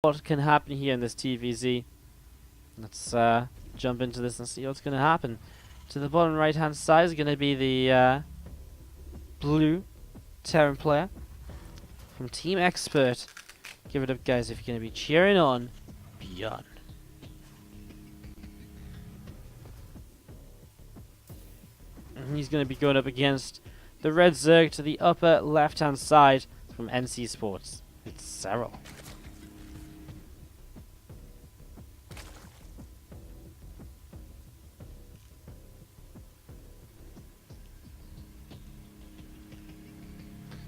what can happen here in this TvZ. Let's jump into this and see what's going to happen. To the bottom right hand side is going to be the blue Terran player from Team Expert. Give it up, guys, if you're going to be cheering on ByuN. And he's going to be going up against the red Zerg to the upper left hand side from NC Sports. It's Serral.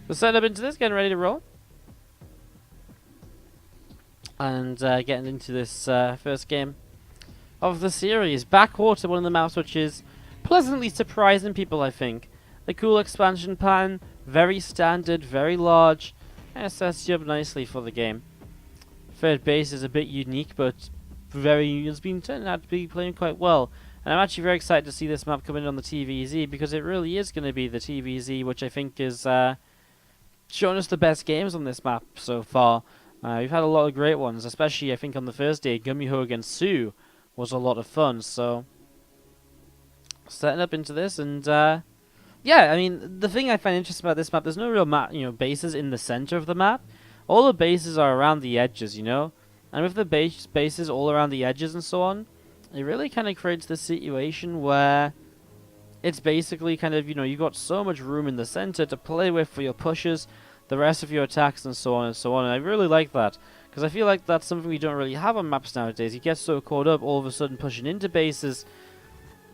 So setting up into this, getting ready to roll. And getting into this first game of the series. Backwater, one of the maps which is pleasantly surprising people, I think. The cool expansion pattern, very standard, very large, and it sets you up nicely for the game. Third base is a bit unique, but it's been turning out to be playing quite well. And I'm actually very excited to see this map come in on the TvZ, because it really is going to be the TvZ, which I think is showing us the best games on this map so far. We've had a lot of great ones, especially I think on the first day, Gummyho against Sue was a lot of fun. So setting up into this, and yeah, I mean, the thing I find interesting about this map, there's no real map, bases in the center of the map. All the bases are around the edges, and with the bases all around the edges and so on, it really kind of creates this situation where it's basically kind of, you've got so much room in the center to play with for your pushes, the rest of your attacks, and so on and so on. And I really like that, because I feel like that's something we don't really have on maps nowadays. You get so caught up all of a sudden pushing into bases,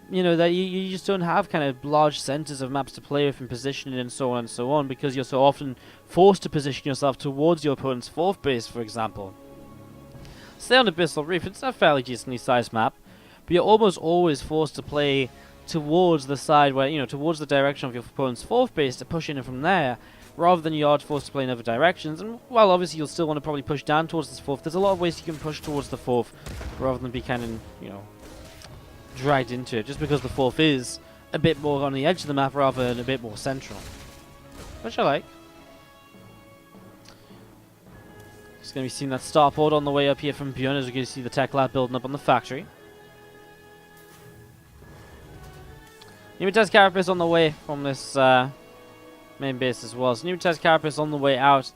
that you just don't have kind of large centers of maps to play with and positioning and so on, because you're so often forced to position yourself towards your opponent's fourth base, for example. Say on Abyssal Reef, it's a fairly decently sized map, but you're almost always forced to play towards the side where, towards the direction of your opponent's fourth base to push in from there, rather than you are forced to play in other directions. And while obviously you'll still want to probably push down towards this fourth, there's a lot of ways you can push towards the fourth, rather than be kind of, dragged into it, just because the fourth is a bit more on the edge of the map rather than a bit more central. Which I like. Just going to be seeing that starport on the way up here from ByuN, as we're going to see the tech lab building up on the factory. Pneumatized Carapace on the way from this main base as well. So Pneumatized Carapace on the way out.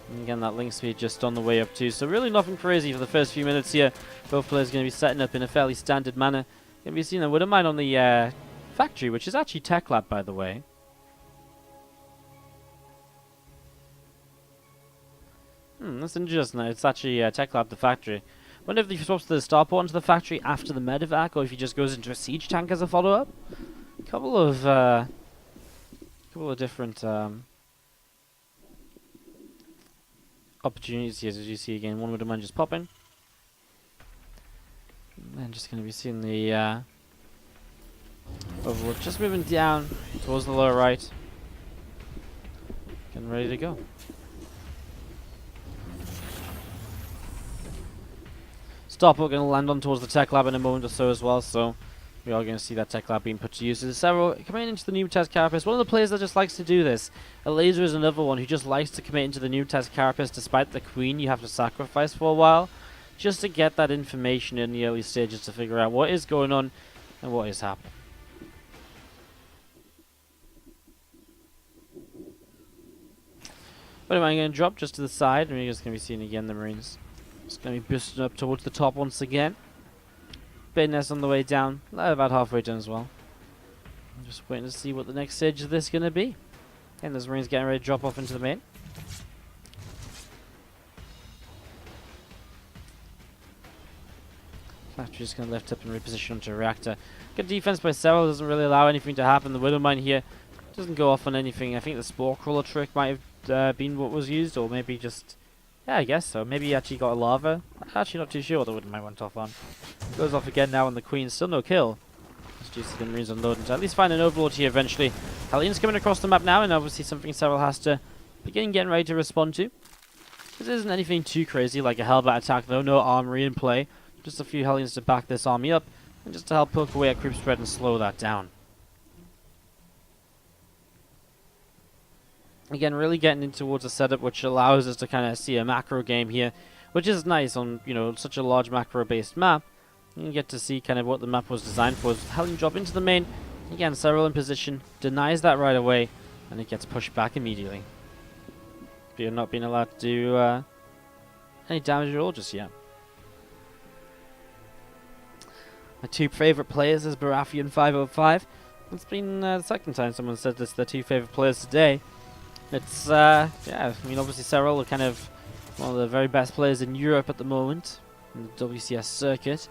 And again, that link speed just on the way up too. So really nothing crazy for the first few minutes here. Both players going to be setting up in a fairly standard manner. Going to be seeing a Widowmine on the factory, which is actually Tech Lab, by the way. That's interesting. It's actually Tech Lab, the factory. I wonder if he swaps the starport into the factory after the medevac, or if he just goes into a siege tank as a follow-up. Couple of different opportunities here, as you see again. One with the man just popping, and then just going to be seeing the Overlord just moving down towards the lower right, getting ready to go. Starport going to land on towards the tech lab in a moment or so as well. So we are going to see that tech lab being put to use. There's several coming into the Pneumatized Carapace. One of the players that just likes to do this. A Laser is another one who just likes to commit into the Pneumatized Carapace despite the queen you have to sacrifice for a while, just to get that information in the early stages to figure out what is going on and what is happening. But am I going to drop just to the side, and we're just going to be seeing again the Marines. Just going to be boosting up towards the top once again. Business on the way down, about halfway done as well. I'm just waiting to see what the next stage of this is going to be. And there's Marines getting ready to drop off into the main. Factory just going to lift up and reposition onto a reactor. Good defense by Serral, doesn't really allow anything to happen. The Widowmine here doesn't go off on anything. I think the Spore Crawler trick might have been what was used, or maybe just... yeah, I guess so. Maybe he actually got a lava. I'm actually not too sure what the Widowmine went off on. Goes off again now on the Queen. Still no kill. Just due to the Marines unloading to at least find an Overlord here eventually. Hellions coming across the map now, and obviously something Serral has to begin getting ready to respond to. This isn't anything too crazy like a Hellbat attack though. No armory in play. Just a few Hellions to back this army up, and just to help poke away at creep spread and slow that down. Again, really getting in towards a setup which allows us to kind of see a macro game here which is nice on, you know, such a large macro-based map. You can get to see kind of what the map was designed for. Hellion drop into the main. Again, Serral in position, denies that right away, and it gets pushed back immediately. ByuN not being allowed to do any damage at all just yet. My two favourite players is Barafi and 505. It's been the second time someone said this, their two favourite players today. It's, yeah, I mean, obviously Serral are kind of one of the very best players in Europe at the moment, in the WCS circuit.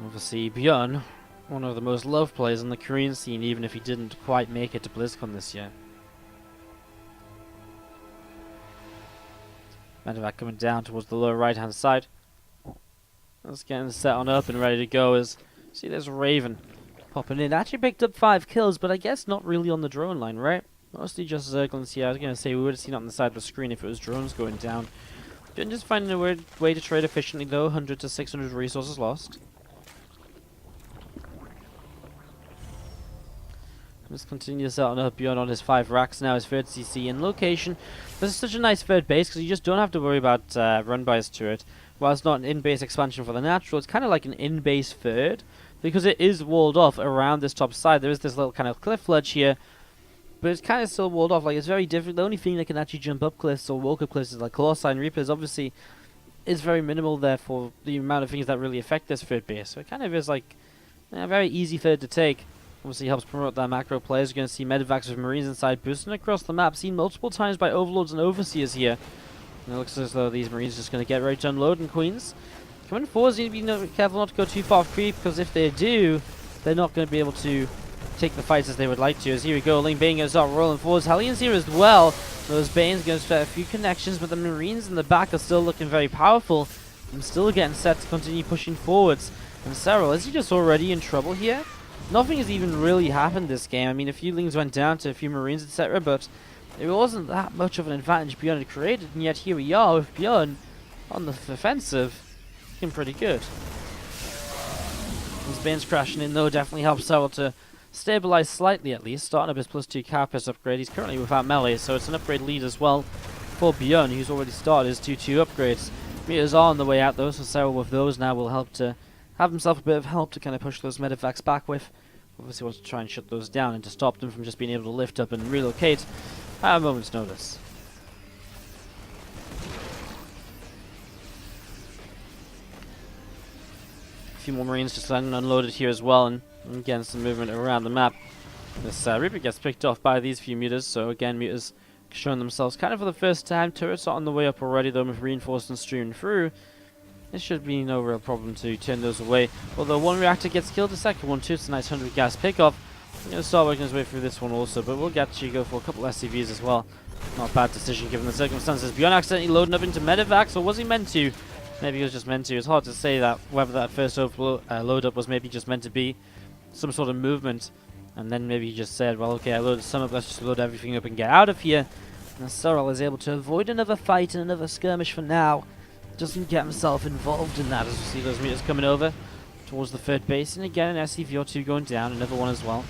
Obviously ByuN, one of the most loved players on the Korean scene, even if he didn't quite make it to BlizzCon this year. Medevac coming down towards the lower right hand side. That's getting set on up and ready to go. As see, there's Raven popping in. Actually picked up 5 kills, but I guess not really on the drone line, right? Mostly just Zerglings here. I was going to say we would have seen it on the side of the screen if it was drones going down. ByuN just finding a weird way to trade efficiently though. 100 to 600 resources lost. Just continue to set on up ByuN on his 5 racks now, his third CC in location. This is such a nice third base because you just don't have to worry about run by his turret. While it's not an in-base expansion for the natural, it's kind of like an in-base third because it is walled off around this top side. There is this little kind of cliff ledge here, but it's kind of still walled off. Like, it's very different. The only thing that can actually jump up cliffs or walk up cliffs is like Clawsign Reapers. Obviously, is very minimal there for the amount of things that really affect this third base. So it kind of is like a very easy third to take. Obviously helps promote that macro players. You're going to see Medevacs with Marines inside boosting across the map. Seen multiple times by Overlords and Overseers here. And it looks as though these Marines are just going to get ready to unload, and Queens coming forward. You need to be careful not to go too far off creep, because if they do, they're not going to be able to take the fights as they would like to. As here we go, Ling Bane going to start rolling forwards. Hellions here as well. Those Banes going to start a few connections, but the Marines in the back are still looking very powerful and still getting set to continue pushing forwards. And Serral, is he just already in trouble here? Nothing has even really happened this game. I mean, a few Lings went down to a few Marines, etc., but it wasn't that much of an advantage ByuN had created, and yet here we are with ByuN on the offensive, looking pretty good. His Bane's crashing in though definitely helps Serral to stabilize slightly at least, starting up his +2 carapace upgrade. He's currently without melee, so it's an upgrade lead as well for ByuN, who's already started his 2-2 upgrades. Meters are on the way out though, so Serral with those now will help to have himself a bit of help to kind of push those Medevacs back with. Obviously wants to try and shut those down and to stop them from just being able to lift up and relocate at a moment's notice. A few more Marines just landing unloaded here as well, and again some movement around the map. This Reaper gets picked off by these few mutas, so again mutas showing themselves kind of for the first time. Turrets are on the way up already though, with reinforcements streaming through. It should be no real problem to turn those away. Although one reactor gets killed, the second one too. It's a nice 100 gas pickoff. He's going to start working his way through this one also, but we'll get to go for a couple SCVs as well. Not a bad decision given the circumstances. ByuN accidentally loading up into Medevacs, or was he meant to? Maybe he was just meant to. It's hard to say that whether that first load up was maybe just meant to be some sort of movement, and then maybe he just said, well, okay, I loaded some up, let's just load everything up and get out of here. And Serral is able to avoid another fight and another skirmish for now. Doesn't get himself involved in that as we see those meters coming over towards the third base, and again an SCV or 2 going down, another one as well.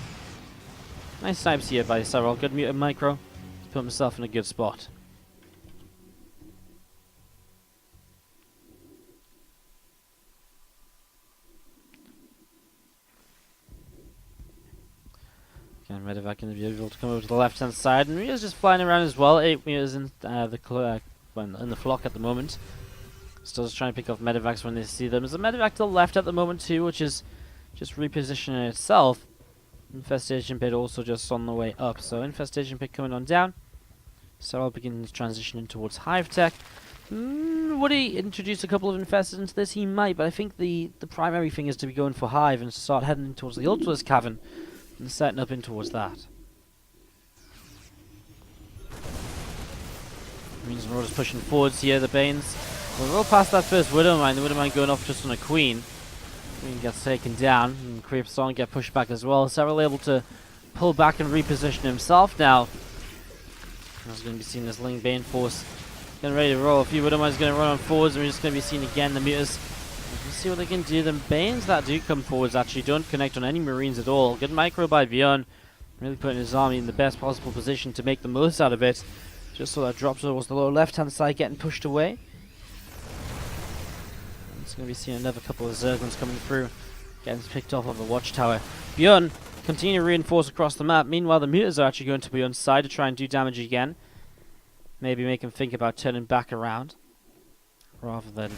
Nice snipes here by Serral, good muted micro, he's put himself in a good spot. Again, Medevac going to be able to come over to the left hand side, and Rio's just flying around as well. 8 meters in in the flock at the moment. Still just trying to pick off Medevacs when they see them. There's a Medevac to the left at the moment too, which is just repositioning itself. Infestation Pit also just on the way up. So Infestation Pit coming on down. Serral begins transitioning towards Hive Tech. Would he introduce a couple of Infestors into this? He might, but I think the primary thing is to be going for Hive and start heading towards the Ultra's Cavern and setting up in towards that. Marines and Marauders pushing forwards here, the Banes. We're well past that first Widowmine, the Widowmine going off just on a Queen. Queen gets taken down, and Creeps on get pushed back as well. Serral able to pull back and reposition himself now. That's going to be seen as Ling Bane force getting ready to roll. A few Widowmines going to run on forwards, and we're just going to be seen again the meters. Let's see what they can do. The Banes that do come forwards actually don't connect on any Marines at all. Good micro by ByuN, really putting his army in the best possible position to make the most out of it. Just so that drops towards the lower left hand side getting pushed away. It's going to be seeing another couple of Zerglings coming through. Getting picked off of the watchtower. ByuN continue to reinforce across the map. Meanwhile, the mutas are actually going to ByuN's side to try and do damage again. Maybe make him think about turning back around, rather than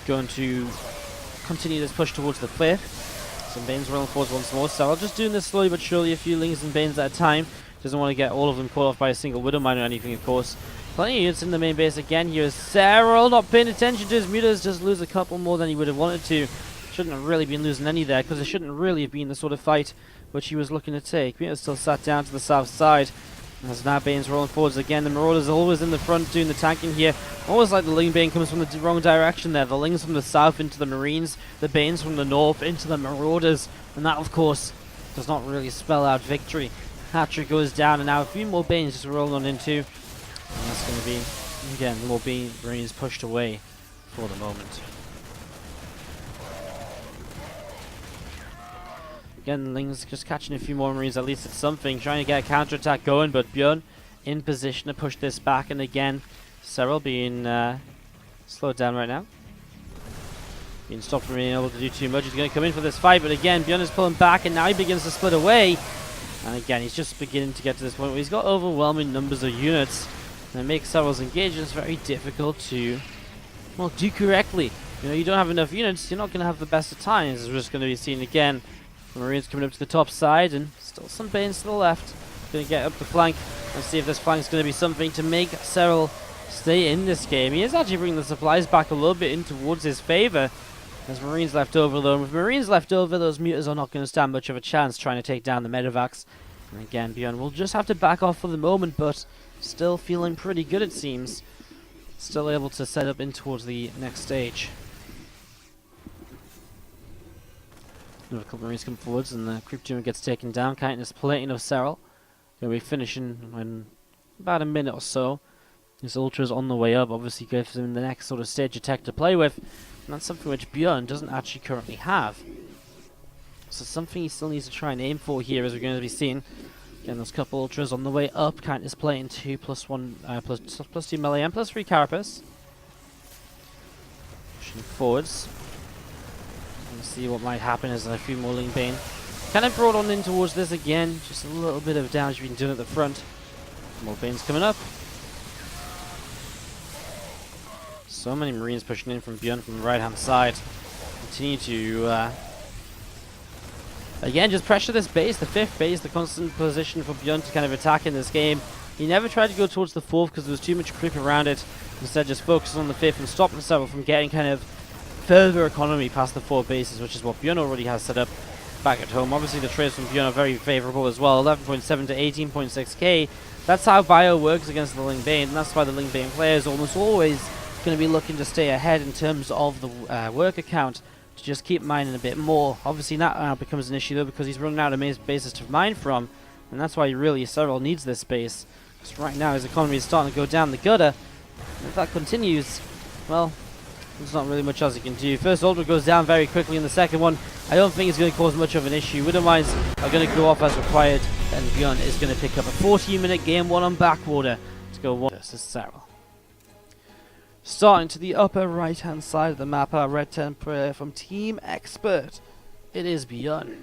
going to continue this push towards the cliff. Some Banes rolling forwards once more. Serral just doing this slowly but surely, a few Lings and Banes at a time. Doesn't want to get all of them caught off by a single Widow Mine or anything, of course. Plenty of units in the main base again. Here is Serral not paying attention to his mutas. Just lose a couple more than he would have wanted to. Shouldn't have really been losing any there, because it shouldn't really have been the sort of fight which he was looking to take. Mutas still sat down to the south side. As now Bane's rolling forwards again. The Marauders are always in the front doing the tanking here. Almost like the Ling Bane comes from the wrong direction there. The Lings from the south into the Marines. The Banes from the north into the Marauders. And that, of course, does not really spell out victory. Hatcher goes down, and now a few more Banes just rolling on into. And that's going to be, again, more Marines pushed away for the moment. Again, Ling's just catching a few more Marines, at least it's something. Trying to get a counter-attack going, but ByuN in position to push this back. And again, Serral being slowed down right now. Being stopped from being able to do too much. He's going to come in for this fight, but again, ByuN is pulling back, and now he begins to split away. And again, he's just beginning to get to this point where he's got overwhelming numbers of units. And it makes Serral's engagements very difficult to, well, do correctly. You know, you don't have enough units, you're not going to have the best of times. As we're just going to be seeing again. The Marines coming up to the top side, and still some Banes to the left. Going to get up the flank and see if this flank is going to be something to make Serral stay in this game. He is actually bringing the supplies back a little bit in towards his favor. There's Marines left over though, and with Marines left over, those mutas are not going to stand much of a chance trying to take down the medevacs. And again, ByuN will just have to back off for the moment, but still feeling pretty good, it seems. Still able to set up in towards the next stage. Another couple of Marines come forwards, and the creep tumor gets taken down. Counting this plating of Serral. Going to be finishing in about a minute or so. His ultra's on the way up, obviously gives him the next sort of stage of tech to play with. And that's something which ByuN doesn't actually currently have. So something he still needs to try and aim for here, as we're going to be seeing. Again, those couple ultras on the way up. Count is plating 2 plus 1 plus 2 melee and plus 3 carapace. Pushing forwards. See what might happen as a few more Ling Bane kind of brought on in towards this again. Just a little bit of damage being done at the front. More Banes coming up. So many Marines pushing in from ByuN from the right hand side. Continue to again just pressure this base, the 5th base, the constant position for ByuN to kind of attack in this game. He never tried to go towards the 4th because there was too much creep around it. Instead just focusing on the 5th and stopping Serral from getting kind of further economy past the 4 bases, which is what ByuN already has set up back at home. Obviously the trades from ByuN are very favourable as well, 11.7 to 18.6k. That's how Bio works against the Ling Bane, and that's why the Ling Bane player is almost always going to be looking to stay ahead in terms of the work account, to just keep mining a bit more. Obviously that now becomes an issue though, because he's running out of bases to mine from, and that's why really Serral needs this base, because right now his economy is starting to go down the gutter. And if that continues, well, there's not really much else he can do. First ultra goes down very quickly, and the second one I don't think is going to cause much of an issue. Widow Mines are going to go off as required, and ByuN is going to pick up a 14-minute game 1 on Backwater to go 1 versus Serral. Starting to the upper right hand side of the map, our red 10 player from Team Expert. It is ByuN.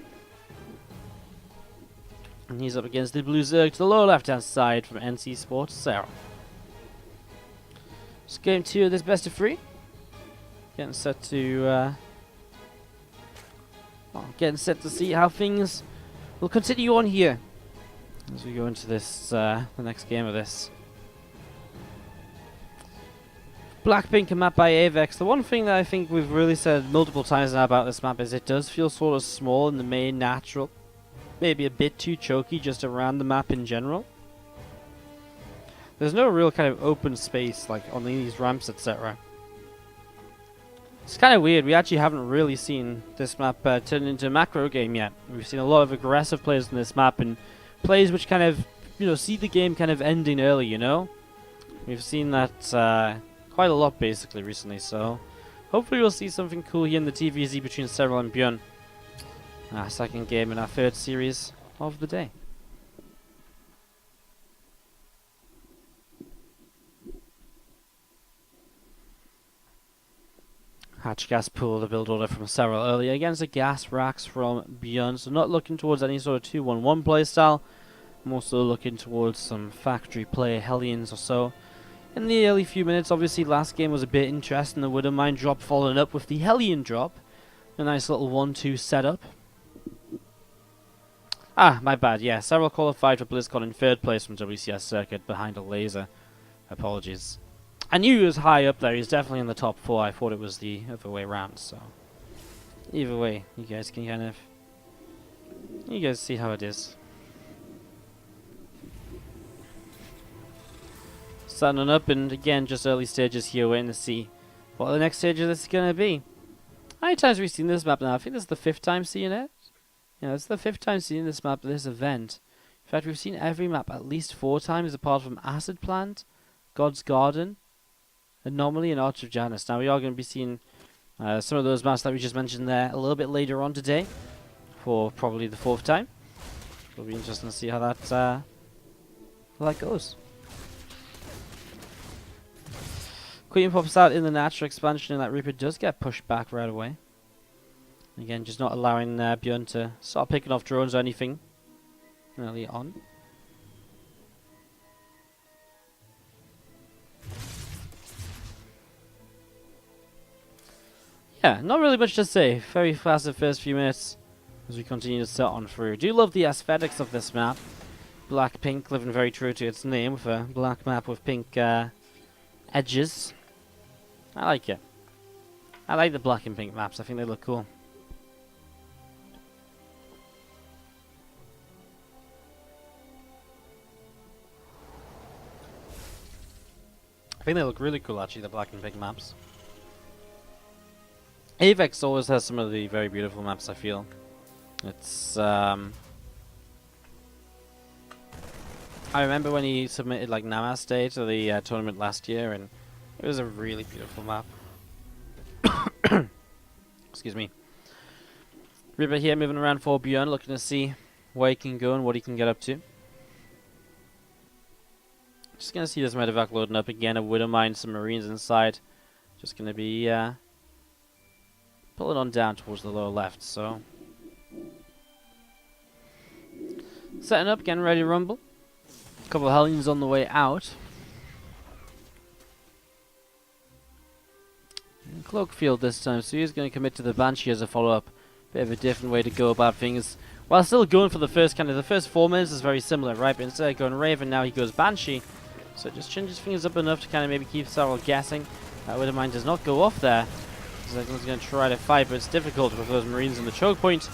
And he's up against the blue Zerg to the lower left hand side from NC Sports Serral. It's game 2 of this best of 3. Getting set to see how things will continue on here as we go into this the next game of this. Blackpink, a map by Avex. The one thing that I think we've really said multiple times now about this map is it does feel sort of small in the main natural. Maybe a bit too choky just around the map in general. There's no real kind of open space like on these ramps, etc. It's kind of weird. We actually haven't really seen this map turn into a macro game yet. We've seen a lot of aggressive players on this map and plays which kind of, you know, see the game kind of ending early, you know? We've seen that quite a lot basically recently, so hopefully we'll see something cool here in the TvZ between Serral and ByuN. Our second game in our 3rd series of the day. Hatch gas pool, the build order from Serral earlier against the gas racks from ByuN. So not looking towards any sort of 2-1-1 playstyle. I'm also looking towards some factory play Hellions or so. In the early few minutes, obviously last game was a bit interesting. The Widowmine drop following up with the Hellion drop. A nice little 1-2 setup. Ah, my bad, yeah. Serral qualified for BlizzCon in 3rd place from WCS Circuit behind a laser. Apologies. I knew he was high up there. He's definitely in the top 4. I thought it was the other way around, so... Either way, you guys can kind of... You guys see how it is. Starting up, and again, just early stages here, waiting to see what the next stage of this is going to be. How many times have we seen this map now? I think this is the 5th time seeing it. Yeah, it's the 5th time seeing this map at this event. In fact, we've seen every map at least 4 times, apart from Acid Plant, God's Garden, Anomaly, and Arch of Janus. Now, we are going to be seeing some of those maps that we just mentioned there a little bit later on today, for probably the 4th time. It'll be interesting to see how that goes. Queen pops out in the natural expansion, and that Reaper does get pushed back right away. Again, just not allowing ByuN to start picking off drones or anything early on. Yeah, not really much to say. Very fast the first few minutes as we continue to set on through. Do love the aesthetics of this map. Black, pink, living very true to its name with a black map with pink edges. I like it. I like the black and pink maps. I think they look cool. I think they look really cool, actually, the black and pink maps. Avex always has some of the very beautiful maps, I feel. It's, I remember when he submitted, like, Namaste to the tournament last year, and it was a really beautiful map. Excuse me. Reaper here moving around for ByuN, looking to see where he can go and what he can get up to. Just going to see this medevac loading up again. A Widowmine, some Marines inside. Just going to be pulling on down towards the lower left. So setting up, getting ready to rumble. A couple of Hellions on the way out. Cloakfield this time, so he's going to commit to the Banshee as a follow-up. Bit of a different way to go about things. While still going for the first the first 4 minutes is very similar, right? But instead of going Raven, now he goes Banshee. So it just changes things up enough to kind of maybe keep Serral guessing. Widowmine does not go off there. Zyklon's going to try to fight, but it's difficult with those Marines in the choke point.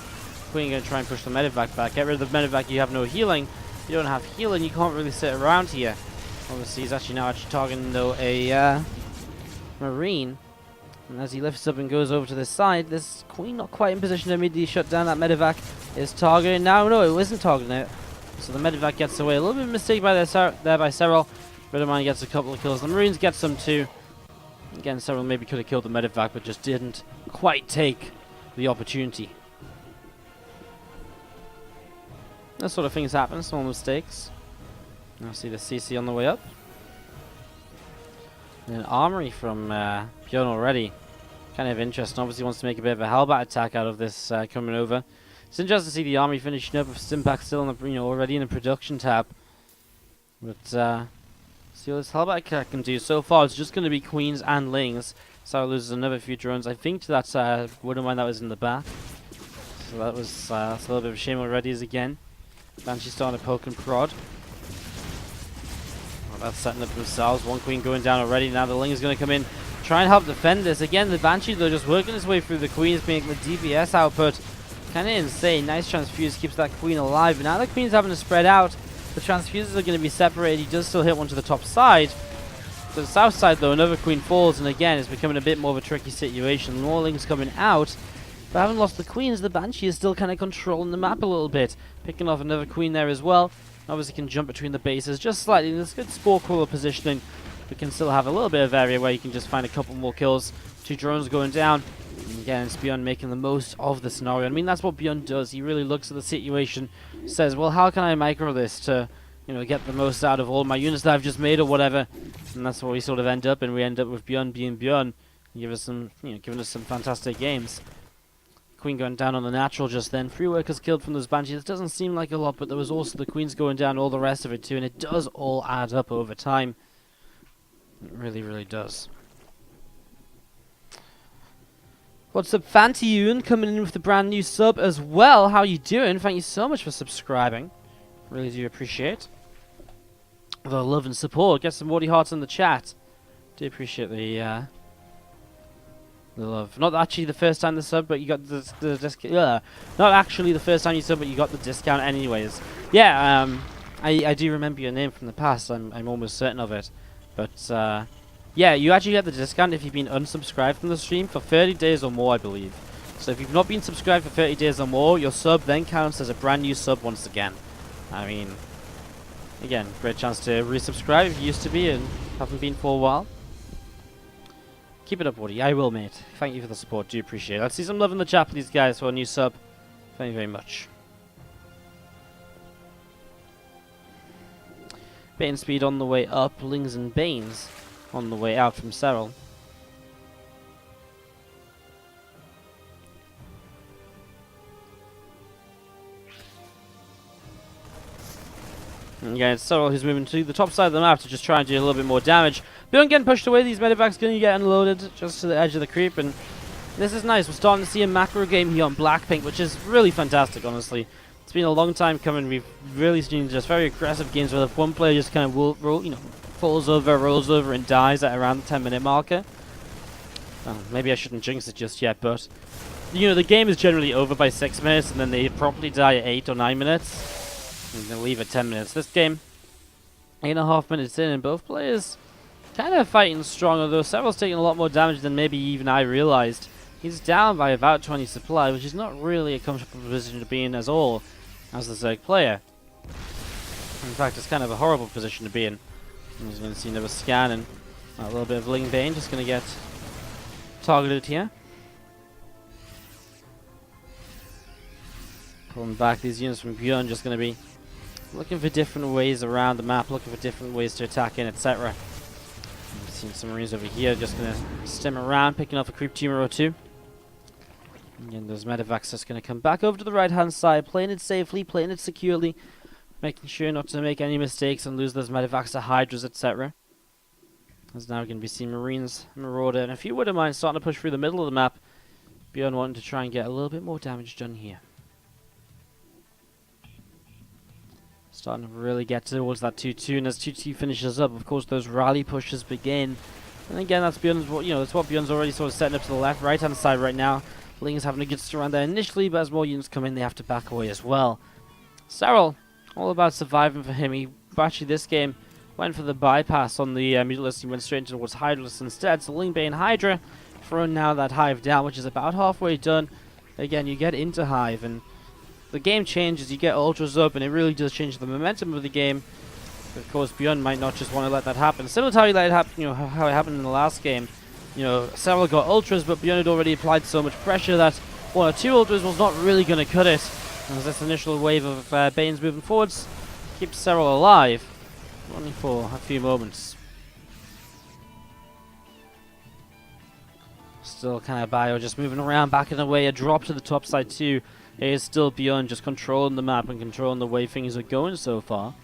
Queen going to try and push the medevac back. Get rid of the medevac, you have no healing. If you don't have healing, you can't really sit around here. Obviously, he's actually now targeting, though, a Marine. And as he lifts up and goes over to this side, this Queen not quite in position to immediately shut down that medevac. Is targeting now. No, it wasn't targeting it. So the medevac gets away. A little bit of a mistake by there by Serral. Widowmine gets a couple of kills. The Marines get some too. Again, Serral maybe could have killed the medevac, but just didn't quite take the opportunity. That sort of things happen. Small mistakes. Now see the CC on the way up. And an armory from ByuN already. Kind of interesting. Obviously wants to make a bit of a Hellbat attack out of this coming over. It's interesting to see the army finishing up with Stimpack still on the, already in the production tab. But see what this Hellbat attack can do. So far it's just going to be Queens and Lings. Serral loses another few drones. I think to that Widowmine that was in the back. So that was a little bit of a shame already as again. Banshee starting to poke and prod. That's setting up themselves. One Queen going down already. Now the Ling is going to come in, try and help defend this. Again, the Banshee, though, just working his way through the Queens, making the DPS output kind of insane. Nice transfuse, keeps that Queen alive. But now the Queen's having to spread out. The transfuses are going to be separated. He does still hit one to the top side. To the south side, though, another Queen falls. And again, it's becoming a bit more of a tricky situation. More Lings coming out. But having lost the Queens, the Banshee is still kind of controlling the map a little bit. Picking off another Queen there as well. Obviously can jump between the bases just slightly. There's good spore crawler positioning. We can still have a little bit of area where you can just find a couple more kills. 2 drones going down. And again, it's ByuN making the most of the scenario. I mean, that's what ByuN does. He really looks at the situation, says, well, how can I micro this to, get the most out of all my units that I've just made or whatever. And that's where we sort of end up. And we end up with ByuN being ByuN. giving us some fantastic games. Queen going down on the natural just then. 3 workers killed from those Banshees. It doesn't seem like a lot, but there was also the Queens going down, all the rest of it too, and it does all add up over time. It really, really does. What's up, ByuN, coming in with the brand new sub as well. How you doing? Thank you so much for subscribing. Really do appreciate the love and support. Get some Wardy hearts in the chat. Do appreciate the love. Not actually the first time the sub, but you got the discount. Not actually the first time you sub, but you got the discount anyways. Yeah, I do remember your name from the past. I'm almost certain of it. But yeah, you actually get the discount if you've been unsubscribed from the stream for 30 days or more, I believe. So if you've not been subscribed for 30 days or more, your sub then counts as a brand new sub once again. I mean, again, great chance to resubscribe if you used to be and haven't been for a while. Keep it up, Woody. I will, mate. Thank you for the support. Do appreciate it. Let's see some love in the chat, please, guys, for a new sub. Thank you very much. Bane speed on the way up. Lings and Banes on the way out from Serral. And again, it's Serral who's moving to the top side of the map to just try and do a little bit more damage. ByuN getting pushed away. These medevacs going to get unloaded just to the edge of the creep, and this is nice. We're starting to see a macro game here on Blackpink, which is really fantastic, honestly. It's been a long time coming. We've really seen just very aggressive games where if one player just kind of falls over, rolls over, and dies at around the 10-minute marker. Oh, maybe I shouldn't jinx it just yet, but the game is generally over by 6 minutes, and then they probably die at 8 or 9 minutes, and they leave at 10 minutes. This game, 8.5 minutes in, and both players kind of fighting strong, although Serral's taking a lot more damage than maybe even I realized. He's down by about 20 supply, which is not really a comfortable position to be in at all as the Zerg player. In fact, it's kind of a horrible position to be in. He's going to see another scan, and a little bit of Ling Bane just going to get targeted here. Pulling back these units from ByuN, just going to be looking for different ways around the map, looking for different ways to attack in, etc. We've seen some Marines over here just going to stem around, picking off a creep tumor or two. And those medevacs just going to come back over to the right-hand side, playing it safely, playing it securely, making sure not to make any mistakes and lose those medevacs to Hydras, etc. There's now going to be seeing Marines, Marauder, and if you wouldn't mind starting to push through the middle of the map, ByuN wanting to try and get a little bit more damage done here. Starting to really get towards that 2-2, and as 2-2 finishes up, of course, those rally pushes begin. And again, that's ByuN's, that's what ByuN's already sort of setting up to the left, right-hand side right now. Ling's having a good surround there initially, but as more units come in, they have to back away as well. Serral, all about surviving for him. He actually this game went for the bypass on the Mutalist. He went straight towards Hydralist instead. So Ling Bane Hydra throwing now that Hive down, which is about halfway done. Again, you get into Hive, and the game changes. You get Ultras up, and it really does change the momentum of the game. But of course, ByuN might not just want to let that happen. Similar to how he let it happen, how it happened in the last game. Serral got Ultras, but ByuN had already applied so much pressure that 1 or 2 Ultras was not really going to cut it. As this initial wave of Banes moving forwards keeps Serral alive, only for a few moments. Still kind of Bio just moving around, backing away, a drop to the top side too. It is still ByuN just controlling the map and controlling the way things are going so far.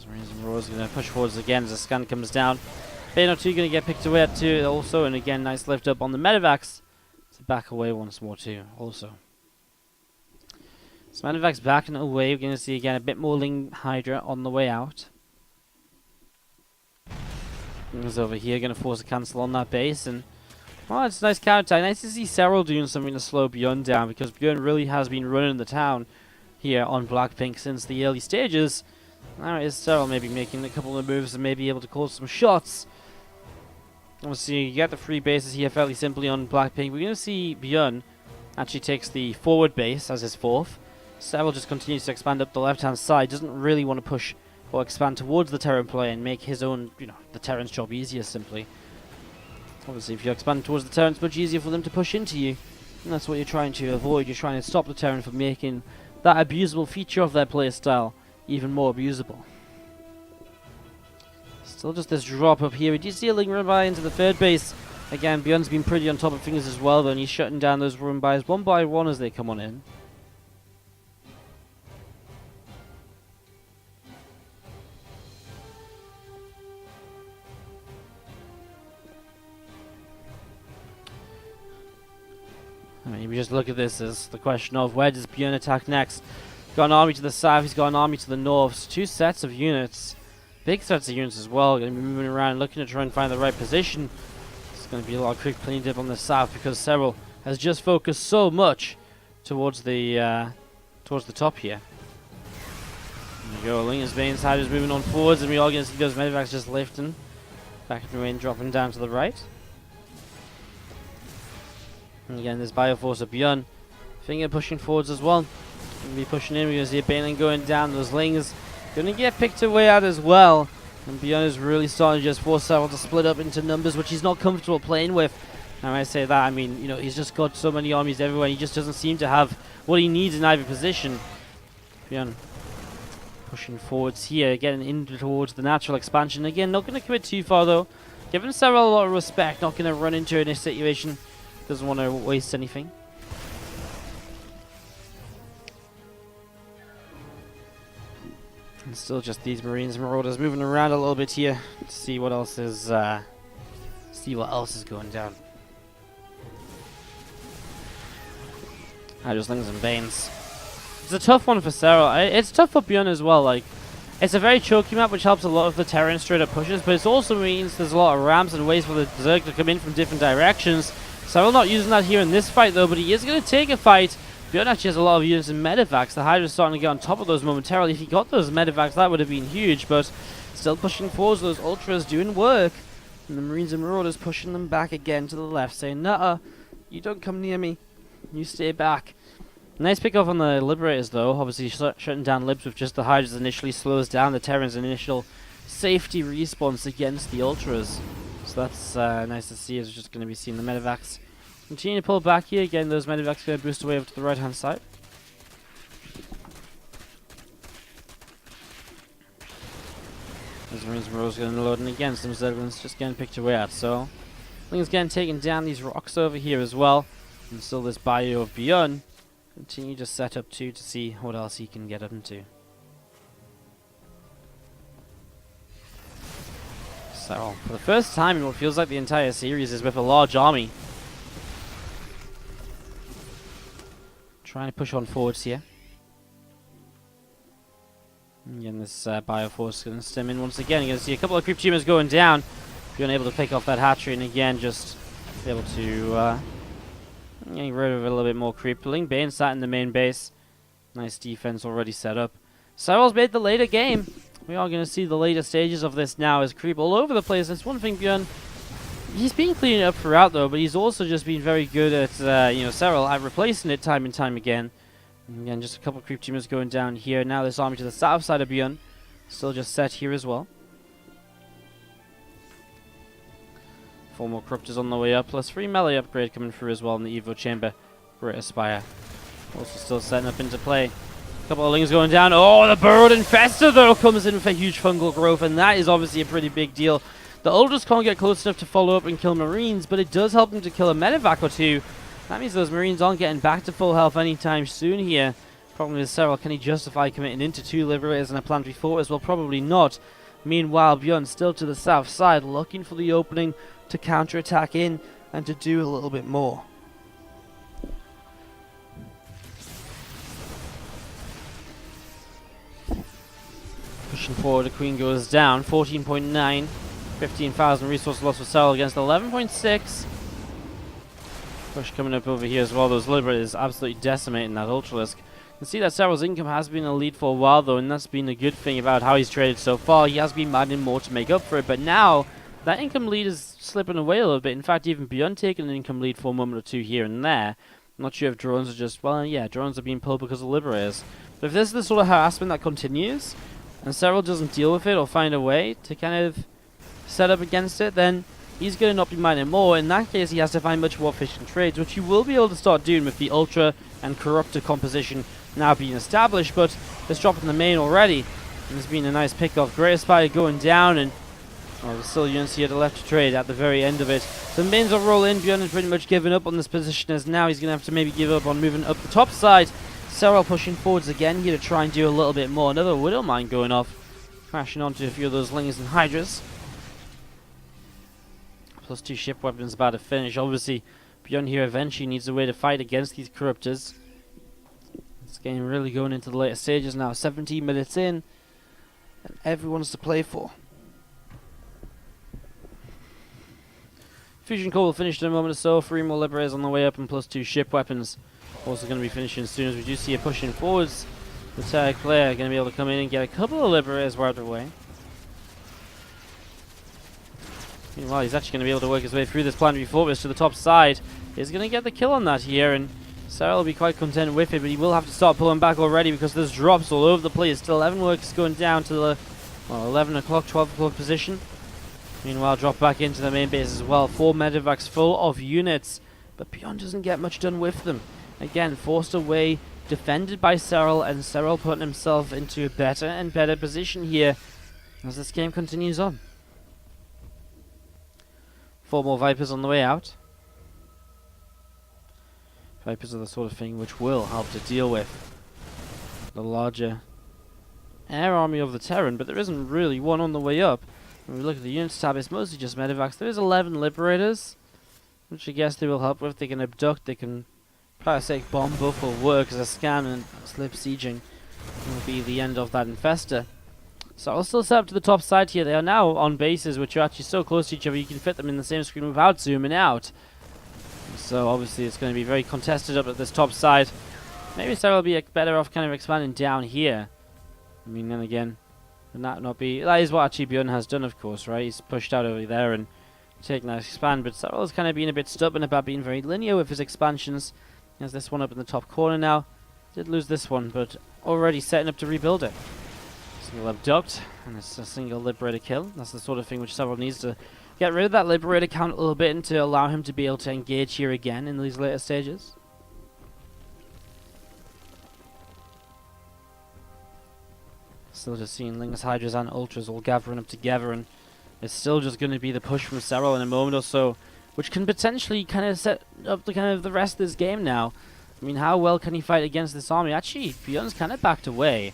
Marines and Roars going to push forwards again as the scan comes down. Bane or 2 going to get picked away at 2 also, and again, nice lift up on the medevacs to back away once more too, also. So medevacs backing away. We're going to see again a bit more Ling Hydra on the way out. Things over here going to force a cancel on that base, and well, it's a nice counter. Nice to see Serral doing something to slow ByuN down, because ByuN really has been running the town here on Blackpink since the early stages. Now it is Serral maybe making a couple of moves and maybe able to cause some shots. Obviously, you get the free bases here fairly simply on Blackpink. We're going to see ByuN actually takes the forward base as his 4th. Serral just continues to expand up the left-hand side. Doesn't really want to push or expand towards the Terran player and make his own, the Terran's job easier simply. Obviously, if you expand towards the Terran, it's much easier for them to push into you. And that's what you're trying to avoid. You're trying to stop the Terran from making that abusable feature of their playstyle even more abusable. Still just this drop up here. We do see a link run by into the third base. Again, ByuN's been pretty on top of things as well, though, and he's shutting down those run bys one by one as they come on in. I mean, we just look at this as the question of where does ByuN attack next? Got an army to the south, he's got an army to the north. So 2 sets of units. Big sets of units as well. Going to be moving around, looking to try and find the right position. There's going to be a lot of quick clean dip on the south because Serral has just focused so much towards the top here. There we go, Lincoln's Bane side is moving on forwards, and we are going to see those medevacs just lifting. Back in the main, dropping down to the right. And again, this Bioforce of ByuN. Finger pushing forwards as well. Going to be pushing in. We're going to see a Baneling going down. Those Lings going to get picked away out as well. And ByuN is really starting to just force Serral to split up into numbers, which he's not comfortable playing with. And when I say that, I mean, you know, he's just got so many armies everywhere. He just doesn't seem to have what he needs in either position. ByuN pushing forwards here, getting in towards the natural expansion. Again, not going to commit too far though. Giving Serral a lot of respect. Not going to run into it in this situation. Doesn't want to waste anything. And still just these Marines and Marauders moving around a little bit here to see what else is going down. Hydroslings and Banes. It's a tough one for Serral. It's tough for ByuN as well. Like, it's a very choky map, which helps a lot of the terrain straight up pushes, but it also means there's a lot of ramps and ways for the Zerg to come in from different directions. Serral not using that here in this fight though, but he is going to take a fight. ByuN actually has a lot of units in medevacs. The Hydra's starting to get on top of those momentarily. If he got those medevacs, that would have been huge, but still pushing forwards. Those Ultras doing work. And the Marines and Marauders pushing them back again to the left, saying, "Nuh-uh, you don't come near me. You stay back." Nice pick off on the Liberators though. Obviously shutting down Libs with just the Hydras initially slows down the Terran's initial safety response against the Ultras. So that's nice to see. As we're just going to be seeing the medevacs continue to pull back here. Again, those medevacs going to boost away over to the right hand side. Those Marines and Marauders going to load in again. Some Zerglings just getting picked away at. So Ling's getting taken down. These rocks over here as well. And still this Bayou of ByuN. Continue to set up too to see what else he can get up into. So, for the first time in what feels like the entire series is with a large army. Trying to push on forwards here. And again, this Bioforce is going to stem in once again. You're going to see a couple of creep tumors going down. Being able to pick off that hatchery, and again, just be able to getting rid of a little bit more creep. Ling Bane sat in the main base. Nice defense already set up. Serral's made the later game. We are going to see the later stages of this now as creep all over the place. That's one thing ByuN, he's been cleaning it up throughout though, but he's also just been very good at, Serral at replacing it time and time again. And again, just a couple of creep tumors going down here. Now this army to the south side of ByuN, still just set here as well. 4 more Corruptors on the way up, plus 3 melee upgrade coming through as well in the Evo Chamber for Aspire. Also still setting up into play. A couple of Lings going down. Oh, the Burrowed Infestor though comes in with a huge fungal growth, and that is obviously a pretty big deal. The Ultras can't get close enough to follow up and kill Marines, but it does help them to kill a medevac or 2. That means those Marines aren't getting back to full health anytime soon here. Problem is Serral, can he justify committing into 2 Liberators and a Planetary Fortress? Well, probably not. Meanwhile, ByuN still to the south side, looking for the opening to counter-attack in and to do a little bit more. Pushing forward, the Queen goes down, 14.9, 15,000 resource loss for Serral against 11.6. Push coming up over here as well. Those Liberators absolutely decimating that Ultralisk. You can see that Serral's income has been a lead for a while though, and that's been a good thing about how he's traded so far. He has been mining more to make up for it, but now that income lead is slipping away a little bit. In fact, even ByuN taking an income lead for a moment or 2 here and there. I'm not sure if drones are just, well, yeah, drones are being pulled because of Liberators. But if this is the sort of harassment that continues, and Serral doesn't deal with it or find a way to kind of set up against it, then he's going to not be mining more. In that case, he has to find much more efficient trades, which you will be able to start doing with the Ultra and Corruptor composition now being established. But it's dropping the main already, and there's been a nice pick off. Great Aspire going down, and Oh, there's still units here to left to trade at the very end of it. The mains will roll in. ByuN has pretty much given up on this position, as now he's going to have to maybe give up on moving up the top side. Serral pushing forwards again here to try and do a little bit more. Another Widow Mine going off, crashing onto a few of those Lings and Hydras. +2 ship weapons about to finish. Obviously, ByuN here eventually needs a way to fight against these Corruptors. This game really going into the later stages now. 17 minutes in, and everyone's to play for. Fusion Core will finish in a moment or so. 3 more Liberators on the way up and +2 ship weapons. Also going to be finishing as soon as we do see a pushing forwards. The tag player going to be able to come in and get a couple of Liberators right away. Meanwhile, he's actually going to be able to work his way through this planetary fortress to the top side. He's going to get the kill on that here, and Serral will be quite content with it, but he will have to start pulling back already because there's drops all over the place. Still 11 workers going down to the 11 o'clock, 12 o'clock position. Meanwhile, drop back into the main base as well. 4 medevacs full of units, but ByuN doesn't get much done with them. Again, forced away, defended by Serral, and Serral putting himself into a better and better position here as this game continues on. 4 more Vipers on the way out. Vipers are the sort of thing which will help to deal with the larger air army of the Terran, but there isn't really one on the way up. When we look at the units tab, it's mostly just medevacs. There is 11 Liberators, which I guess they will help with. They can abduct, they can parasite bomb, both will work as a scan, and slip sieging will be the end of that infester. So I'll still set up to the top side here. They are now on bases which are actually so close to each other you can fit them in the same screen without zooming out. So obviously it's going to be very contested up at this top side. Maybe Serral will be better off kind of expanding down here. I mean, then again, that is what actually ByuN has done, of course, right? He's pushed out over there and taken that expand, but Serral has kind of been a bit stubborn about being very linear with his expansions. There's this one up in the top corner now. Did lose this one, but already setting up to rebuild it. Single abduct, and it's a single Liberator kill. That's the sort of thing which Serral needs to get rid of that Liberator count a little bit and to allow him to be able to engage here again in these later stages. Still just seeing Lings, Hydras and Ultras all gathering up together, and it's still just going to be the push from Serral in a moment or so, which can potentially kind of set up the rest of this game now. I mean, how well can he fight against this army? Actually, ByuN's kind of backed away.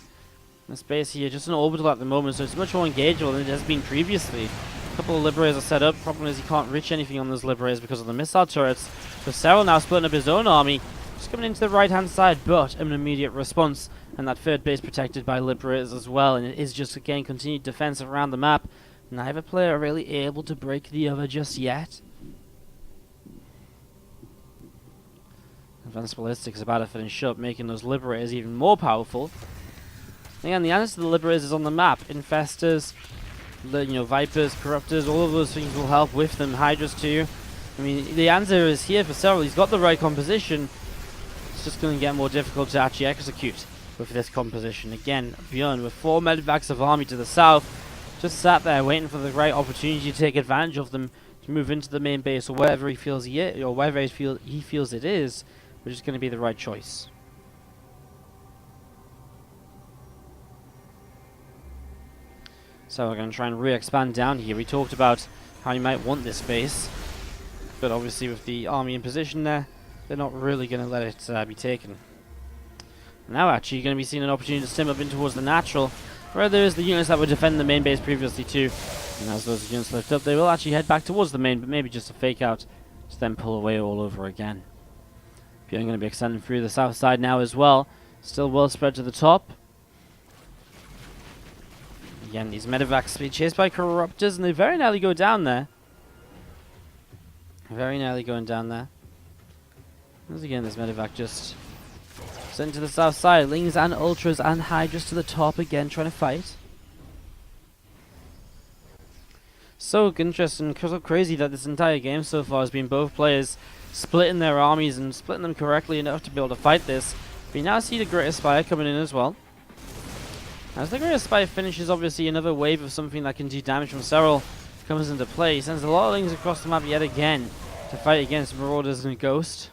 This base here, just an orbital at the moment, so it's much more engageable than it has been previously. A couple of Liberators are set up. Problem is he can't reach anything on those Liberators because of the missile turrets. So Serral now splitting up his own army, just coming into the right-hand side, but an immediate response. And that third base protected by Liberators as well, and it is just again continued defense around the map. Neither player really able to break the other just yet. Advanced Ballistics is about to finish up, making those Liberators even more powerful. Again, the answer to the Liberators is on the map. Infestors, Vipers, Corruptors, all of those things will help with them. Hydras too. I mean, the answer is here for Serral. He's got the right composition. It's just going to get more difficult to actually execute with this composition. Again, ByuN with 4 medevacs of army to the south, just sat there waiting for the right opportunity to take advantage of them to move into the main base or wherever he feels or wherever he feels it is, which is going to be the right choice. So we're going to try and re-expand down here. We talked about how you might want this base, but obviously with the army in position there, they're not really going to let it be taken. Now actually you're going to be seeing an opportunity to stim up in towards the natural, where there is the units that were defending the main base previously too. And as those units lift up, they will actually head back towards the main, but maybe just a fake out to then pull away all over again. ByuN going to be extending through the south side now as well. Still well spread to the top. Again, these medevacs be chased by Corruptors, and they very nearly go down there. Very nearly going down there. Once again, this medevac just sent to the south side. Lings and Ultras and Hydras to the top again, trying to fight. So interesting, so crazy that this entire game so far has been both players splitting their armies and splitting them correctly enough to be able to fight this. We now see the Greater Spire coming in as well. As the Greater Spire finishes, obviously another wave of something that can do damage from Serral comes into play. He sends a lot of Lings across the map yet again to fight against Marauders and Ghost.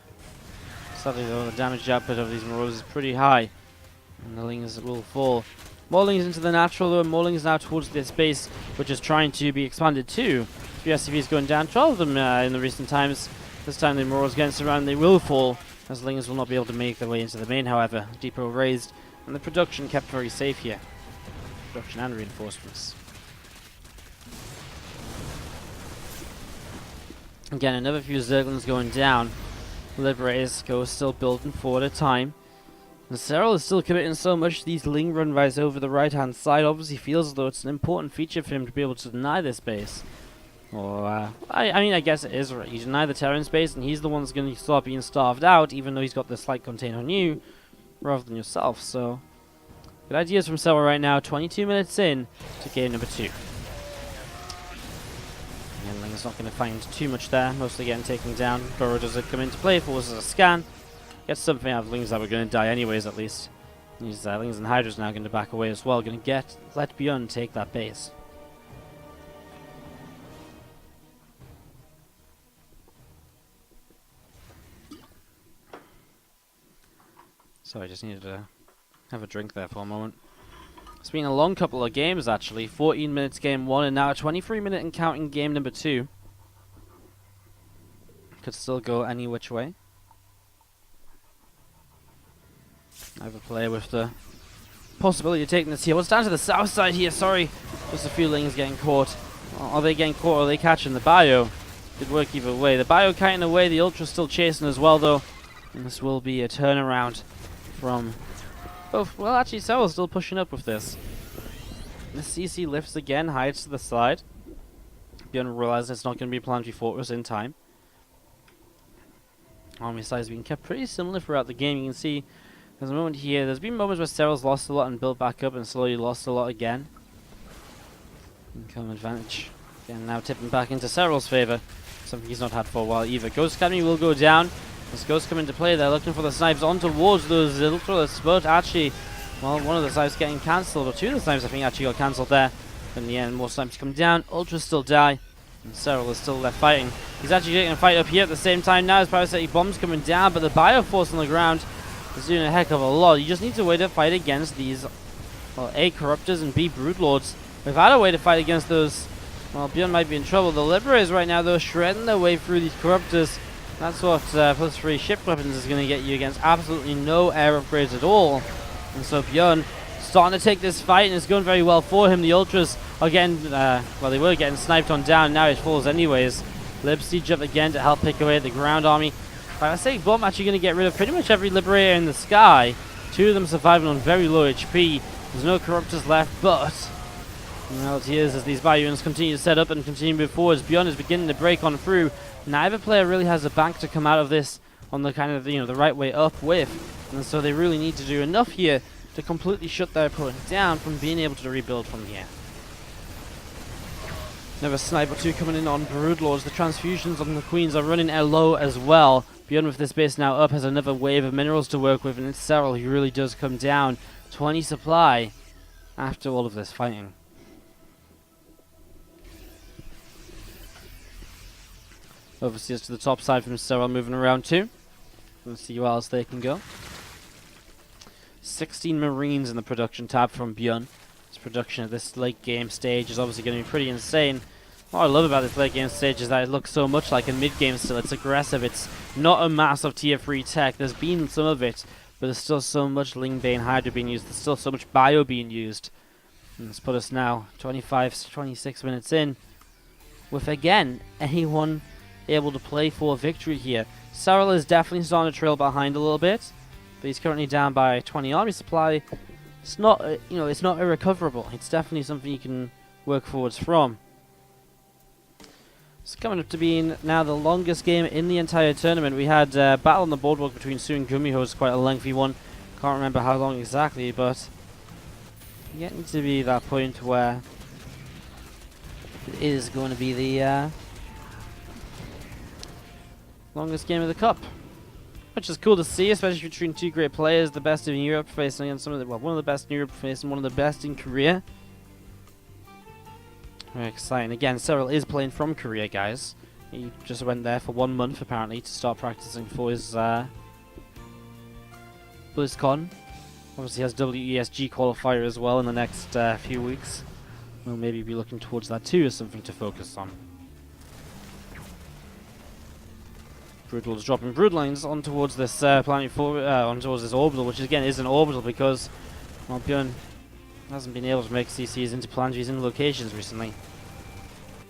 Sadly though, the damage output of these Marauders is pretty high, and the Lings will fall Mauling's into the natural though, and Mauling's now towards this base, which is trying to be expanded too. 3 SCVs going down, 12 of them in the recent times. This time the Marauders getting surrounded, they will fall, as Lings will not be able to make their way into the main, however. Depot raised, and the production kept very safe here. Production and reinforcements. Again, another few Zerglings going down. Liberators go still building 4 at a time. And Serral is still committing so much to these Ling run rise over the right hand side. Obviously feels as though it's an important feature for him to be able to deny this base. Or, I mean, I guess it is right. You deny the Terran space, and he's the one that's going to start being starved out, even though he's got the slight contain on you, rather than yourself. So, good ideas from Serral right now. 22 minutes in to game number 2. And Ling's not going to find too much there, mostly getting taken down. Burrow does it come into play, forces a scan. Gets something out of Lings that were going to die anyways, at least. These Lings and Hydra's now going to back away as well. Going to let ByuN take that base. Sorry, I just needed to have a drink there for a moment. It's been a long couple of games, actually. 14 minutes game 1, and now a 23-minute and counting game number 2. Could still go any which way. I have a player with the possibility of taking this here. What's down to the south side here? Sorry. Just a few Lings getting caught. Are they getting caught or are they catching the Bio? Could work either way. The Bio kiting away. The Ultra's still chasing as well, though. And this will be a turnaround from both. Well, actually, Serral's still pushing up with this. The CC lifts again, hides to the side. ByuN realizes it's not going to be Planetary Fortress in time. Army size being kept pretty similar throughout the game. You can see there's a moment here. There's been moments where Serral's lost a lot and built back up and slowly lost a lot again. Income advantage. Again, now tipping back into Serral's favor. Something he's not had for a while either. Ghost Academy will go down. As Ghosts come into play, they're looking for the snipes on towards those Ultralists, but actually, well, one of the snipes getting cancelled, or 2 of the snipes I think actually got cancelled there. In the end, more snipes come down, Ultras still die, and Serral is still left fighting. He's actually getting a fight up here at the same time now as Parasitic Bombs coming down, but the Bioforce on the ground is doing a heck of a lot. You just need to wait to fight against these, well, A, Corruptors and B, Broodlords. Without a way to fight against those, well, ByuN might be in trouble. The Liberators right now, though, shredding their way through these Corruptors. That's what +3 ship weapons is going to get you against absolutely no air upgrades at all. And so ByuN starting to take this fight, and it's going very well for him. The Ultras are getting, well, they were getting sniped on down, now it falls anyways. Lib siege up again to help pick away at the ground army. Parasitic Bomb actually going to get rid of pretty much every Liberator in the sky. 2 of them surviving on very low HP. There's no Corruptors left, but the reality is, as these ByuNs continue to set up and continue to move forwards, ByuN is beginning to break on through. Neither player really has a bank to come out of this on the kind of, you know, the right way up with, and so they really need to do enough here to completely shut their opponent down from being able to rebuild from here. Another sniper 2 coming in on Broodlords. The transfusions on the Queens are running low as well. ByuN with this base now up has another wave of minerals to work with, and it's Serral who really does come down. 20 supply after all of this fighting. Overseers to the top side from Serral moving around too. Let's see where else they can go. 16 Marines in the production tab from ByuN. This production at this late game stage is obviously going to be pretty insane. What I love about this late game stage is that it looks so much like a mid game still. It's aggressive. It's not a mass of tier 3 tech. There's been some of it, but there's still so much Ling Bane Hydra being used. There's still so much Bio being used. And let's put us now 25, 26 minutes in with, again, anyone able to play for victory here. Serral is definitely starting to trail behind a little bit, but he's currently down by 20 army supply. It's not, you know, it's not irrecoverable. It's definitely something you can work forwards from. It's coming up to being now the longest game in the entire tournament. We had Battle on the Boardwalk between Su and Gumiho. Was quite a lengthy one. Can't remember how long exactly, but getting to be that point where it is going to be the longest game of the cup, which is cool to see, especially between 2 great players, the best in Europe facing against some of the, well, one of the best in Europe facing one of the best in Korea. Very exciting. Again, Serral is playing from Korea, guys. He just went there for 1 month apparently to start practicing for his BlizzCon Obviously has WESG qualifier as well in the next few weeks. We'll maybe be looking towards that too as something to focus on. Brutal's dropping broodlines on towards this on towards this orbital, which again is an orbital because, well, ByuN hasn't been able to make CCs into planetries in locations recently.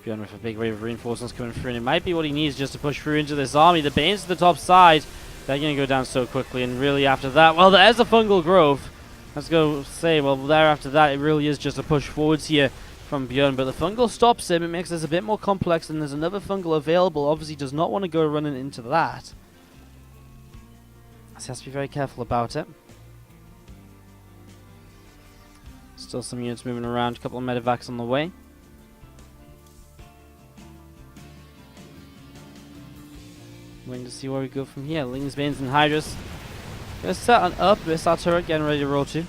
ByuN with a big wave of reinforcements coming through, and it might be what he needs just to push through into this army. The Banes to the top side, they're going to go down so quickly, and really after that, well, there's a fungal growth. Let's go say, well, there after that, it really is just a push forwards here from ByuN, but the fungal stops him. It makes this a bit more complex, and there's another fungal available. Obviously does not want to go running into that, so he has to be very careful about it. Still some units moving around, a couple of medevacs on the way. Waiting to see where we go from here. Lings, Banes, and Hydras. Gonna set an up missile turret, getting ready to roll to.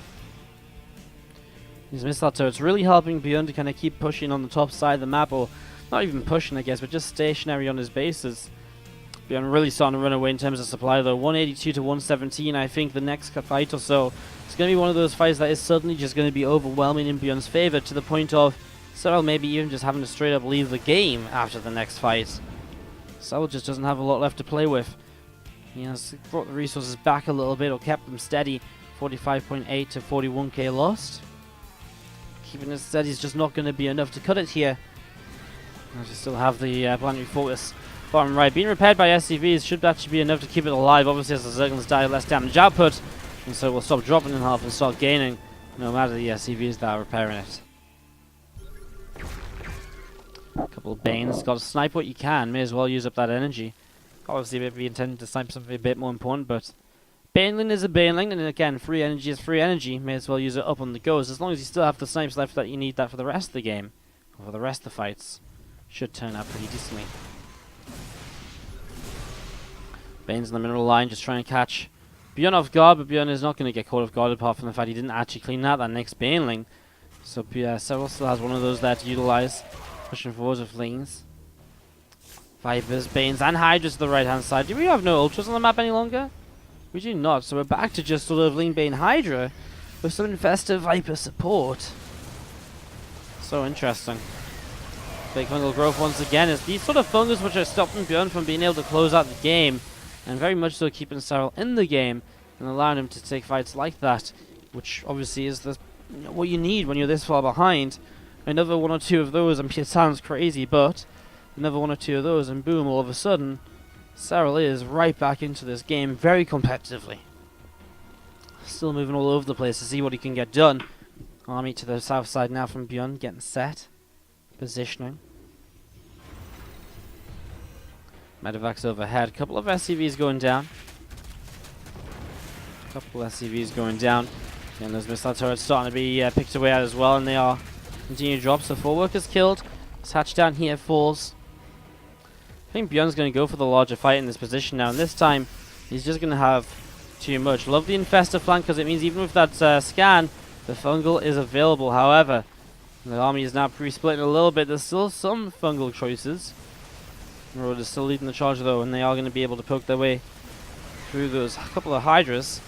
These missile turrets really helping ByuN to kind of keep pushing on the top side of the map, or not even pushing, I guess, but just stationary on his bases. ByuN really starting to run away in terms of supply, though. 182 to 117. I think the next fight or so, it's going to be one of those fights that is suddenly just going to be overwhelming in ByuN's favor, to the point of Serral maybe even just having to straight up leave the game after the next fight. Serral just doesn't have a lot left to play with. He has brought the resources back a little bit, or kept them steady. 45.8 to 41k lost. Keeping it steady is just not going to be enough to cut it here. I just still have the planetary focus bottom right being repaired by SCVs. Should actually be enough to keep it alive. Obviously, as the Zerglings die, less damage output, and so we'll stop dropping in health and start gaining, no matter the SCVs that are repairing it. A couple of Banes. Got to snipe what you can. May as well use up that energy. Obviously, maybe intending to snipe something a bit more important, but Baneling is a Baneling, and again, free energy is free energy. May as well use it up on the goes. As long as you still have the snipes left that you need that for the rest of the game, or for the rest of the fights, should turn out pretty decently. Bane's in the middle line, just trying to catch ByuN off guard, but ByuN is not going to get caught off guard apart from the fact he didn't actually clean out that next Baneling. So Serral still has one of those there to utilize, pushing forwards with Lings. Vipers, Banes, and Hydras to the right-hand side. Do we have no Ultras on the map any longer? We do not, so we're back to just sort of Ling, Bane, Hydra with some Infestor Viper support. So interesting. Big fungal growth once again. It's these sort of fungus which are stopping ByuN from being able to close out the game, and very much so keeping Serral in the game and allowing him to take fights like that, which obviously is the what you need when you're this far behind. Another one or two of those, I mean, it sounds crazy, but another one or two of those, and boom, all of a sudden, Serral is right back into this game very competitively. Still moving all over the place to see what he can get done. Army to the south side now from ByuN, getting set. Positioning. Medevacs overhead. Couple of SCVs going down. Couple of SCVs going down. And those missile turrets starting to be picked away at as well, and they are continuing to drop. So 4 workers killed. Hatch down here falls. I think ByuN's going to go for the larger fight in this position now, and this time he's just going to have too much. Love the Infestor flank because it means even with that scan, the fungal is available. However, the army is now pre-splitting a little bit. There's still some fungal choices. Road is still leading the charge though, and they are going to be able to poke their way through those couple of Hydras.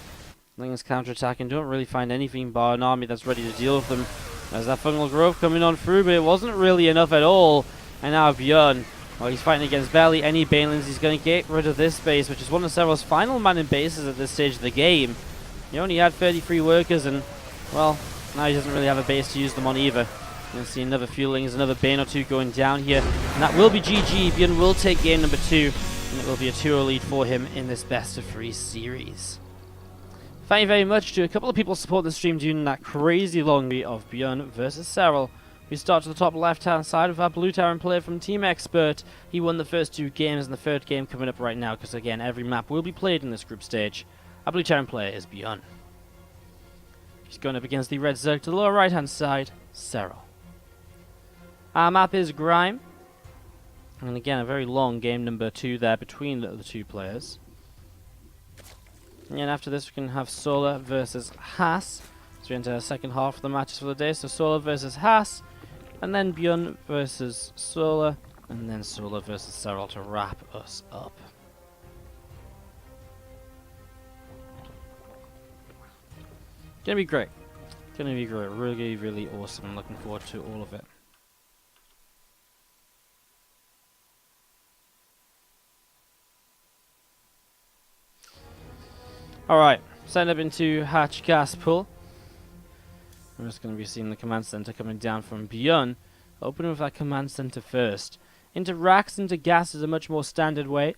Lings counter-attacking, don't really find anything bar an army that's ready to deal with them. There's that fungal growth coming on through, but it wasn't really enough at all. And now ByuN, well, he's fighting against barely any Banelings. He's going to get rid of this base, which is one of Serral's final man-in bases at this stage of the game. He only had 33 workers, and, well, now he doesn't really have a base to use them on either. You'll see another Fuelings, another Bane or two going down here. And that will be GG. ByuN will take game number 2, and it will be a 2-0 lead for him in this best-of-3 series. Thank you very much to a couple of people supporting the stream during that crazy long week of ByuN versus Serral. We start to the top left-hand side with our Blue Terran player from Team Expert. He won the first 2 games, and the third game coming up right now, because again, every map will be played in this group stage. Our Blue Terran player is ByuN. He's going up against the red Zerg to the lower right-hand side, Serral. Our map is Grime. And again, a very long game number 2 there between the 2 players. And after this, we can have Solar versus Haas. So we enter the second half of the matches for the day. So Solar versus Haas, and then ByuN versus Solar, and then Solar versus Serral to wrap us up. Gonna be great. Gonna be great. Really, really awesome. I'm looking forward to all of it. Alright, setting up into hatch gas pull. I'm just going to be seeing the command center coming down from ByuN. Open with that command center first. Into racks, into gas is a much more standard way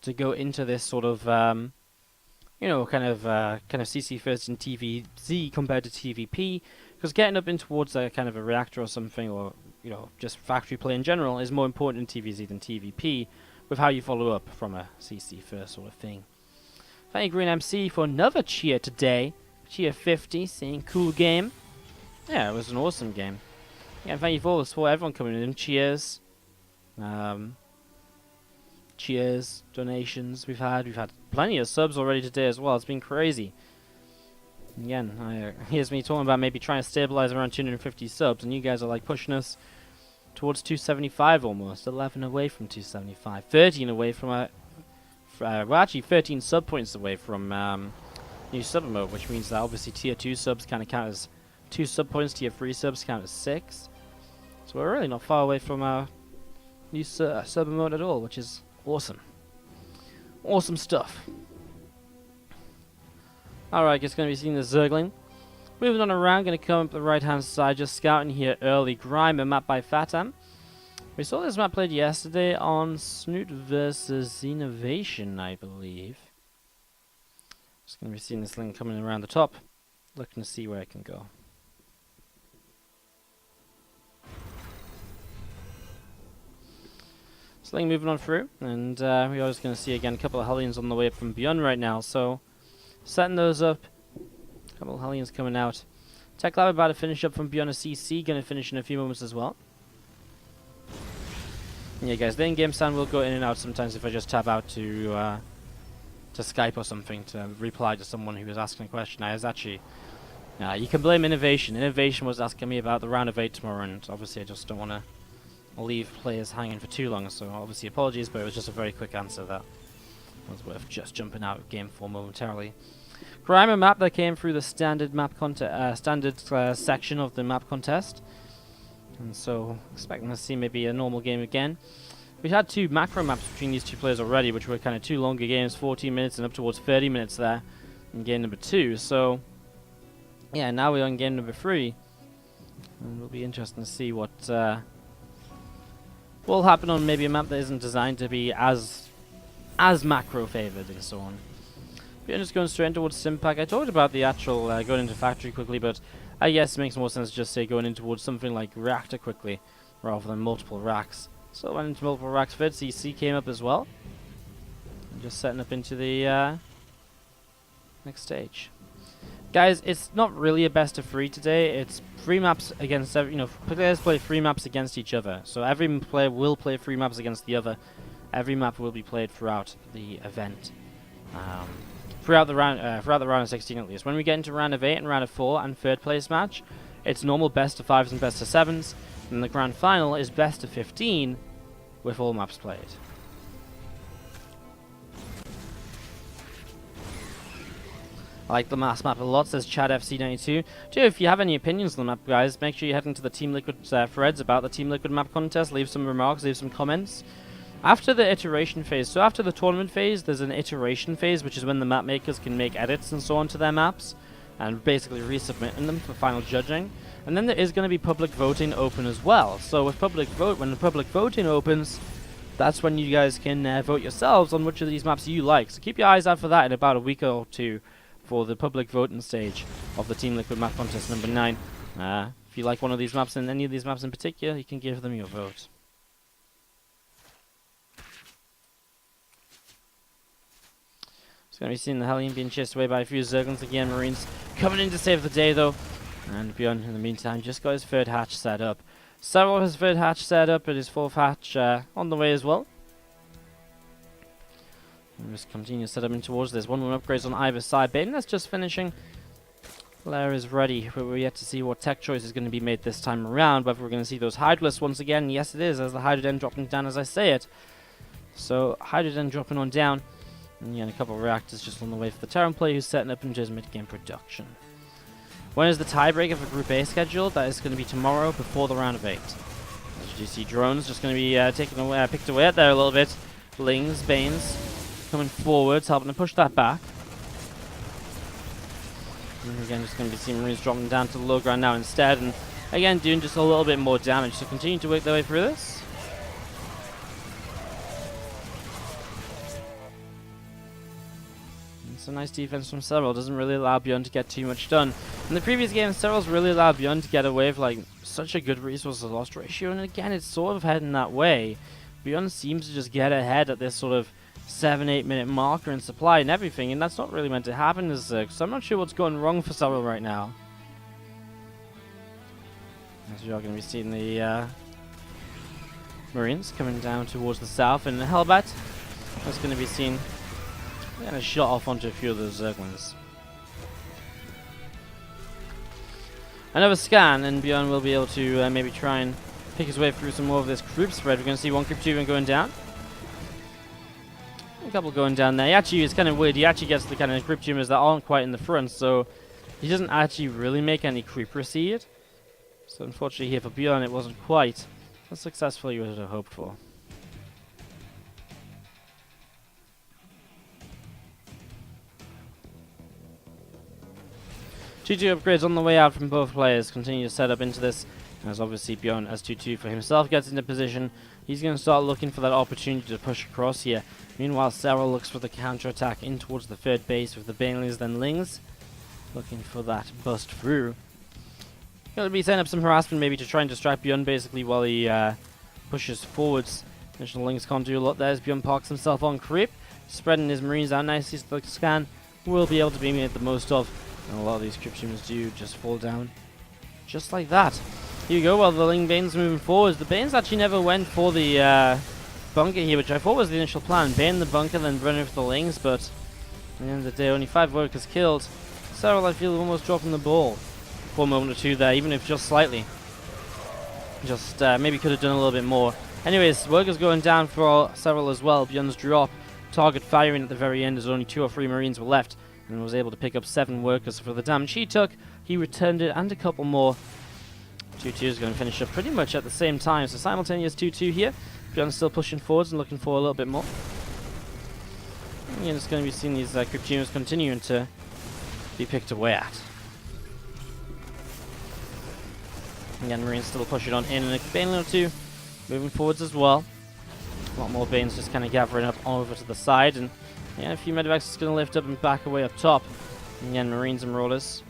to go into this sort of, you know, kind of CC first in TvZ compared to TvP. Because getting up in towards a kind of a reactor or something, or, you know, just factory play in general, is more important in TvZ than TvP, with how you follow up from a CC first sort of thing. Thank you, Green MC, for another cheer today. Cheer 50, saying cool game. Yeah, it was an awesome game. Yeah, thank you for everyone coming in. Cheers. Cheers, donations we've had plenty of subs already today as well. It's been crazy. Again, here's me talking about maybe trying to stabilize around 250 subs, and you guys are like pushing us towards 275 almost. 11 away from 275. 13 away from we're actually 13 sub points away from new sub mode, which means that obviously tier 2 subs kind of count as 2 sub points, tier 3 subs count as 6. So we're really not far away from our new sub mode at all, which is awesome. Awesome stuff. Alright, it's going to be seeing the Zergling. Moving on around, going to come up the right hand side, just scouting here early. Grime, a map by Fatam. We saw this map played yesterday on Snoot versus Innovation, I believe. Just going to be seeing this link coming around the top. Looking to see where it can go. Sling moving on through, and we're just going to see again a couple of Hellions on the way up from ByuN right now, so setting those up. A couple of Hellions coming out. Tech Lab about to finish up from ByuN a CC, going to finish in a few moments as well. Yeah, guys, the in-game sound will go in and out sometimes if I just tap out to Skype or something to reply to someone who was asking a question. I was actually, you can blame Innovation. Innovation was asking me about the round of 8 tomorrow, and obviously I just don't want to leave players hanging for too long, so obviously apologies, but it was just a very quick answer that was worth just jumping out of game for momentarily. Grimer map that came through the standard map section of the map contest, and so expecting to see maybe a normal game again. We had 2 macro maps between these 2 players already, which were kind of 2 longer games, 14 minutes and up towards 30 minutes there in game number 2. So yeah, now we're on game number 3, and it'll be interesting to see what will happen on maybe a map that isn't designed to be as macro favored and so on. We're just going straight towards Simpack. I talked about the actual going into factory quickly, but I guess it makes more sense to just say going in towards something like reactor quickly rather than multiple racks. So went into multiple racks. Third CC came up as well. And just setting up into the next stage. Guys, it's not really a best of 3 today. It's 3 maps against players play 3 maps against each other. So every player will play 3 maps against the other. Every map will be played throughout the event. Throughout the round of 16 at least. When we get into round of 8 and round of 4 and 3rd place match, it's normal best of 5s and best of 7s. And the grand final is best of 15 with all maps played. I like the mass map a lot, says Chad FC92. If you have any opinions on the map, guys, make sure you head into the Team Liquid threads about the Team Liquid map contest. Leave some remarks, leave some comments. After the iteration phase, so after the tournament phase, there's an iteration phase, which is when the map makers can make edits and so on to their maps, and basically resubmitting them for final judging. And then there is going to be public voting open as well. So with when the public voting opens, that's when you guys can vote yourselves on which of these maps you like. So keep your eyes out for that in about a week or 2 for the public voting stage of the Team Liquid map contest number 9. If you like one of these maps and any of these maps in particular, you can give them your vote. Going to be seeing the Hellion being chased away by a few Zerglings again. Marines coming in to save the day though. And ByuN in the meantime just got his 3rd hatch set up. Serral has 3rd hatch set up and his 4th hatch on the way as well. And just continue to set up in towards this. 1-1 upgrades on either side. ByuN that's just finishing. Lair is ready, but we're yet to see what tech choice is going to be made this time around. Whether we're going to see those Hydrolists once again. Yes it is, as the Hydrogen dropping down as I say it. So Hydrogen dropping on down. And a couple of reactors just on the way for the Terran player who's setting up into his mid-game production. When is the tiebreaker for Group A scheduled? That is going to be tomorrow before the round of 8. As you do see, drones just going to be picked away at there a little bit. Lings, Banes coming forwards, helping to push that back. And again, just going to be seeing Marines dropping down to the low ground now instead, and again doing just a little bit more damage. So continue to work their way through this. It's a nice defense from Serral. Doesn't really allow ByuN to get too much done. In the previous game, Serral's really allowed ByuN to get away with like such a good resource to loss ratio, and again, it's sort of heading that way. ByuN seems to just get ahead at this sort of 7-8 minute marker in supply and everything, and that's not really meant to happen as so I'm not sure what's going wrong for Serral right now. As you're going to be seeing the Marines coming down towards the south, and the Hellbat is going to be seen kind of shot off onto a few of those Zerglings. Another scan, and ByuN will be able to maybe try and pick his way through some more of this group spread. We're going to see one group 2 even going down. A couple going down there. He actually, it's kind of weird. He actually gets the kind of group tumors that aren't quite in the front, so he doesn't actually really make any creep recede. So unfortunately here for ByuN, it wasn't quite as successful as you would have hoped for. Two upgrades on the way out from both players. Continue to set up into this, as obviously ByuN as 2-2 for himself gets into position. He's going to start looking for that opportunity to push across here. Meanwhile, Serral looks for the counter-attack in towards the third base with the Banelings, then Lings. Looking for that bust through. Going to be setting up some harassment maybe to try and distract ByuN basically while he pushes forwards. Additional Lings can't do a lot there as ByuN parks himself on creep. Spreading his Marines out nicely so the scan will be able to be made the most of. And a lot of these creep units do just fall down. Just like that. Here we go, while the Ling Bane's moving forwards. The Banes actually never went for the bunker here, which I thought was the initial plan. Bane the bunker, then run over the Lings, but at the end of the day, only 5 workers killed. Serral, I feel, almost dropping the ball for a moment or two there, even if just slightly. Just maybe could have done a little bit more. Anyways, workers going down for Serral as well. ByuN's drop, target firing at the very end as only 2 or 3 Marines were left, and was able to pick up 7 workers for the damage he took. He returned it, and a couple more. 2-2 is going to finish up pretty much at the same time, so simultaneous 2-2 here. ByuN's still pushing forwards and looking for a little bit more. And you're just going to be seeing these creep units continuing to be picked away at. Again, Marines still pushing on in, and a Bane or 2 moving forwards as well. A lot more Banes just kind of gathering up over to the side, and yeah, a few medevacs is going to lift up and back away up top. And again, Marines and Marauders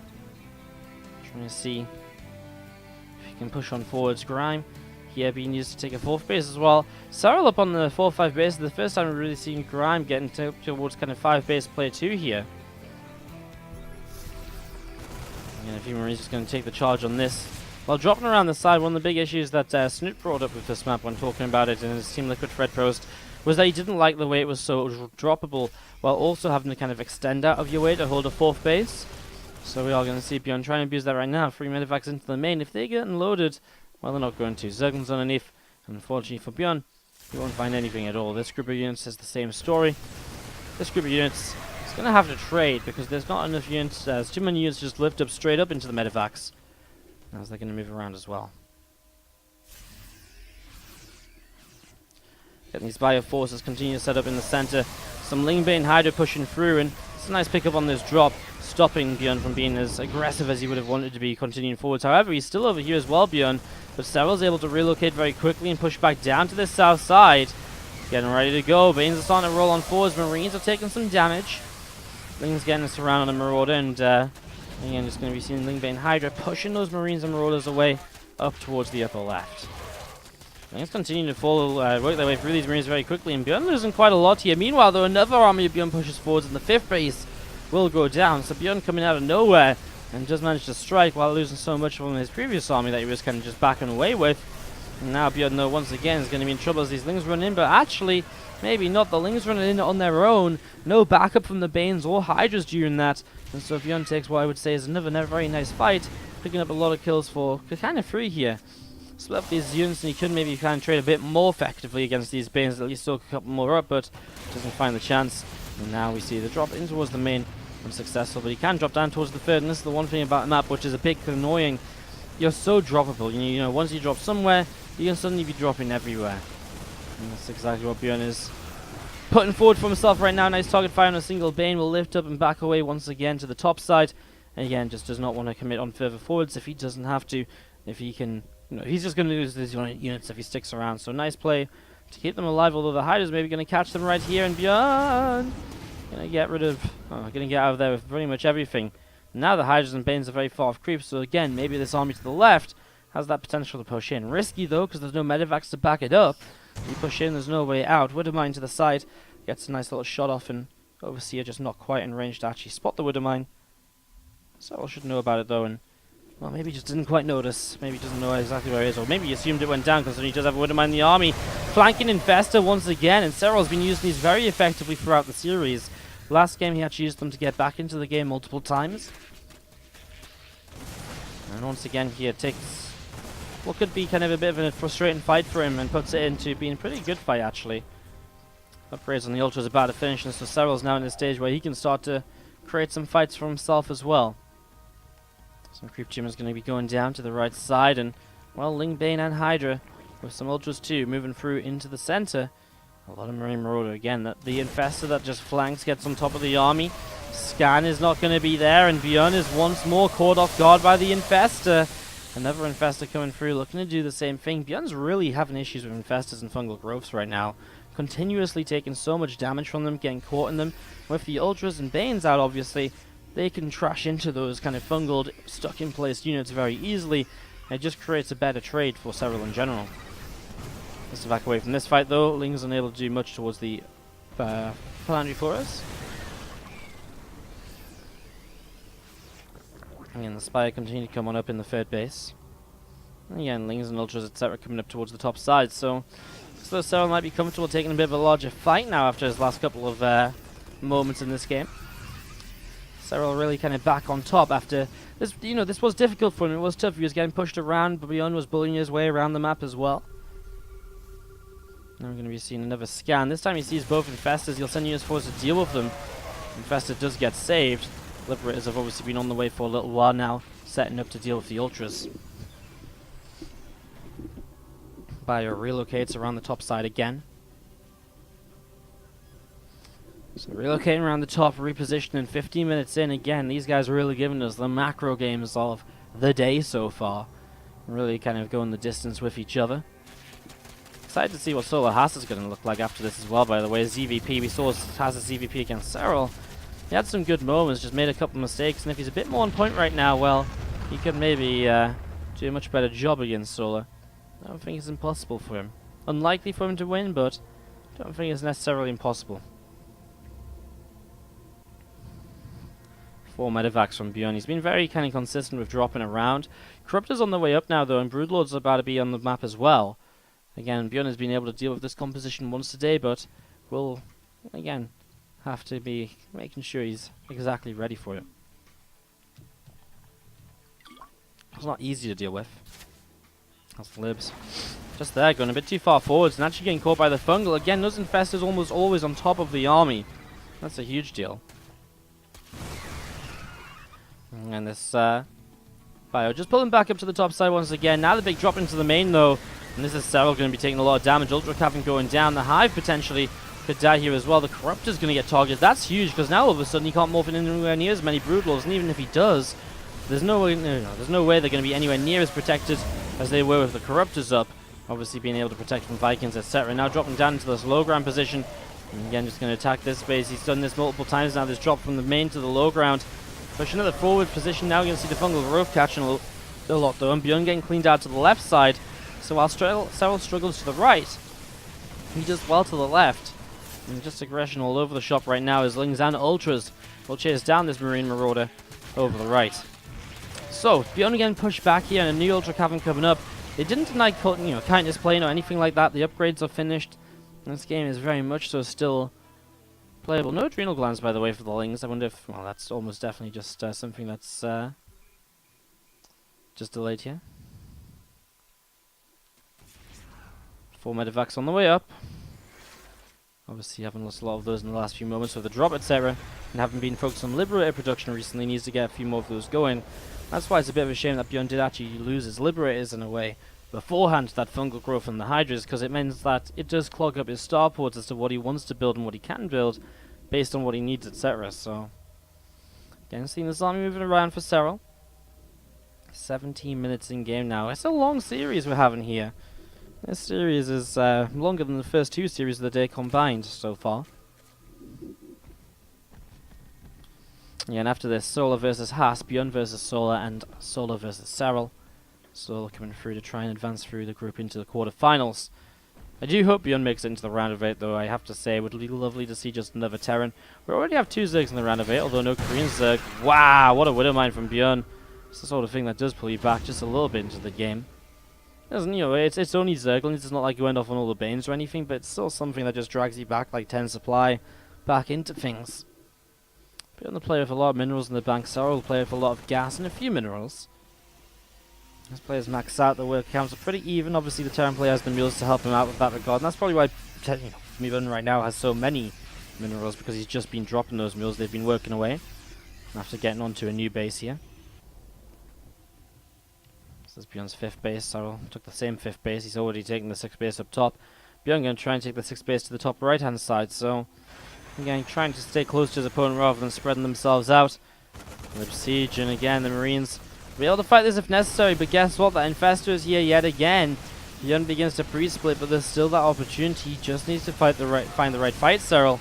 trying to see if he can push on forwards. Grime here being used to take a 4th base as well. Serral up on the 4-5 base. The first time we've really seen Grime getting towards kind of 5 base player 2 here. And a few Marines just going to take the charge on this. While dropping around the side, one of the big issues that Snoop brought up with this map when talking about it in his Team Liquid thread post was that he didn't like the way it was so droppable, while also having to kind of extend out of your way to hold a 4th base. So we are going to see ByuN trying to abuse that right now. 3 medevacs into the main. If they get unloaded, well, they're not going to. Zerglings underneath. Unfortunately for ByuN, you won't find anything at all. This group of units has the same story. This group of units is going to have to trade because there's not enough units. There's too many units just lift up straight up into the medevacs, as they're going to move around as well. Getting these bio forces continue to set up in the center. Some Lingbane Hydra pushing through, and it's a nice pickup on this drop, stopping ByuN from being as aggressive as he would have wanted to be continuing forwards. However, he's still over here as well, ByuN, but Serral's able to relocate very quickly and push back down to the south side. Getting ready to go. Banes are starting to roll on forwards. Marines are taking some damage. Ling's getting surrounded on the Marauder, and again, just going to be seeing Lingbane Hydra pushing those Marines and Marauders away up towards the upper left. Things continue to follow, work their way through these Marines very quickly, and ByuN losing quite a lot here. Meanwhile, though, another army of ByuN pushes forwards, and the 5th base will go down. So ByuN coming out of nowhere and just managed to strike while losing so much from his previous army that he was kind of just backing away with. And now ByuN, though, once again is going to be in trouble as these Lings run in, but actually, maybe not. The Lings running in on their own. No backup from the Banes or Hydras during that. And so ByuN takes what I would say is another very nice fight, picking up a lot of kills for kind of free here. Split up these units, and he could maybe kind of trade a bit more effectively against these Banes, at least soak a couple more up, but doesn't find the chance. And now we see the drop in towards the main. unsuccessful, but he can drop down towards the third, and this is the one thing about the map which is a bit annoying. You're so droppable. You know, once you drop somewhere, you can suddenly be dropping everywhere. And that's exactly what ByuN is putting forward for himself right now. Nice target fire on a single Bane. Will lift up and back away once again to the top side. And again, just does not want to commit on further forwards if he doesn't have to. If he can, you know, he's just going to lose his units if he sticks around. So nice play to keep them alive, although the Hydra's maybe going to catch them right here. And ByuN going to get rid of, going to get out of there with pretty much everything. Now the Hydras and Banes are very far off creep, so again, maybe this army to the left has that potential to push in. Risky though, because there's no medevacs to back it up. You push in, there's no way out. Widowmine to the side, gets a nice little shot off, and Overseer just not quite in range to actually spot the Widowmine. Serral should know about it though, and well, maybe he just didn't quite notice. Maybe he doesn't know exactly where it is, or maybe he assumed it went down, because he does have a Widowmine in the army. Flanking Infestor once again, and Serral's been using these very effectively throughout the series. Last game he actually used them to get back into the game multiple times. And once again here takes what could be kind of a bit of a frustrating fight for him and puts it into being a pretty good fight actually. Upgrades on the Ultra is about to finish, and so Serral's now in a stage where he can start to create some fights for himself as well. Some Creep Tumor is going to be going down to the right side, and well, Ling Bane and Hydra with some Ultras too moving through into the center. A lot of Marine Marauder again. That the Infestor that just flanks gets on top of the army. Scan is not going to be there, and ByuN is once more caught off guard by the Infestor. Another Infestor coming through, looking to do the same thing. ByuN's really having issues with Infestors and Fungal Growths right now. Continuously taking so much damage from them, getting caught in them. With the Ultras and Banes out, obviously, they can trash into those kind of fungled, stuck-in-place units very easily. It just creates a better trade for Serral in general. Let's back away from this fight though. Ling's unable to do much towards the Palandry for us. And the Spire continue to come on up in the third base. And again, Lings and Ultras etc. coming up towards the top side. So Serral might be comfortable taking a bit of a larger fight now after his last couple of moments in this game. Serral really kind of back on top after this. You know, this was difficult for him. It was tough. He was getting pushed around, but ByuN was bullying his way around the map as well. Now we're going to be seeing another scan. This time he sees both Infestors. He'll send units forwards to deal with them. Infestor does get saved. Liberators have obviously been on the way for a little while now, setting up to deal with the Ultras. ByuN relocates around the top side again. So relocating around the top, repositioning 15 minutes in. Again, these guys are really giving us the macro games of the day so far. Really kind of going the distance with each other. Excited to see what Solo Haas is going to look like after this as well, by the way. ZVP, we saw Haas' ZVP against Serral. He had some good moments, just made a couple mistakes, and if he's a bit more on point right now, well, he could maybe do a much better job against Solo. I don't think it's impossible for him. Unlikely for him to win, but I don't think it's necessarily impossible. 4 medevacs from ByuN. He's been very kind of consistent with dropping around. Corruptor's on the way up now, though, and Broodlord's about to be on the map as well. Again, ByuN has been able to deal with this composition once today, but will, again, have to be making sure he's exactly ready for it. It's not easy to deal with. That's the Libs. Just there, going a bit too far forwards and actually getting caught by the Fungal. Again, those Infestors almost always on top of the army. That's a huge deal. And this ByuN just pulling back up to the top side once again. Now the big drop into the main though. And this is Serral going to be taking a lot of damage. Ultra Cavern going down. The Hive potentially could die here as well. The Corruptor's going to get targeted. That's huge because now all of a sudden he can't morph in anywhere near as many Broodlords. And even if he does, there's no way they're going to be anywhere near as protected as they were with the Corruptors up. Obviously being able to protect from Vikings, etc. Now dropping down into this low ground position. And again, just going to attack this base. He's done this multiple times now. This drop from the main to the low ground. Pushing to the forward position. Now you're going to see the Fungal Growth catching a lot though. And ByuN getting cleaned out to the left side. So while Serral struggles to the right, he does well to the left. And just aggression all over the shop right now as Lings and Ultras will chase down this Marine Marauder over the right. So, ByuN again pushed back here and a new Ultra Cavern coming up. They didn't deny kindness playing or anything like that. The upgrades are finished. And this game is very much so still playable. No Adrenal Glands, by the way, for the Lings. I wonder if, well, that's almost definitely just something that's just delayed here. 4 medevacs on the way up. Obviously having lost a lot of those in the last few moments with the drop, etc. And having been focused on Liberator production recently, needs to get a few more of those going. That's why it's a bit of a shame that ByuN did actually lose his Liberators in a way beforehand to that fungal growth and the Hydras, because it means that it does clog up his starports as to what he wants to build and what he can build based on what he needs, etc. So, again, seeing this army moving around for Serral. 17 minutes in game now. It's a long series we're having here. This series is longer than the first two series of the day combined so far. Yeah, and after this, Solar versus Haas, ByuN versus Solar, and Solar versus Serral. Solar coming through to try and advance through the group into the quarterfinals. I do hope ByuN makes it into the round of 8, though. I have to say, it would be lovely to see just another Terran. We already have 2 Zergs in the round of 8, although no Korean Zerg. Wow, what a Widowmine from ByuN. It's the sort of thing that does pull you back just a little bit into the game. Doesn't, you know, it's only Zerglings. It's not like you end off on all the Banes or anything, but it's still something that just drags you back like 10 supply back into things. ByuN the player with a lot of minerals in the bank. Serral the player with a lot of gas and a few minerals. As players max out, the work counts are pretty even. Obviously, the Terran player has the mules to help him out with that regard, and that's probably why ByuN right now has so many minerals, because he's just been dropping those mules. They've been working away after getting onto a new base here. This is ByuN's 5th base. Serral took the same 5th base. He's already taken the 6th base up top. ByuN going to try and take the 6th base to the top right hand side. So, again, trying to stay close to his opponent rather than spreading themselves out. Lib Siege, and again, the Marines will be able to fight this if necessary. But guess what? That Infestor is here yet again. ByuN begins to pre-split, but there's still that opportunity. He just needs to find the right fight, Serral.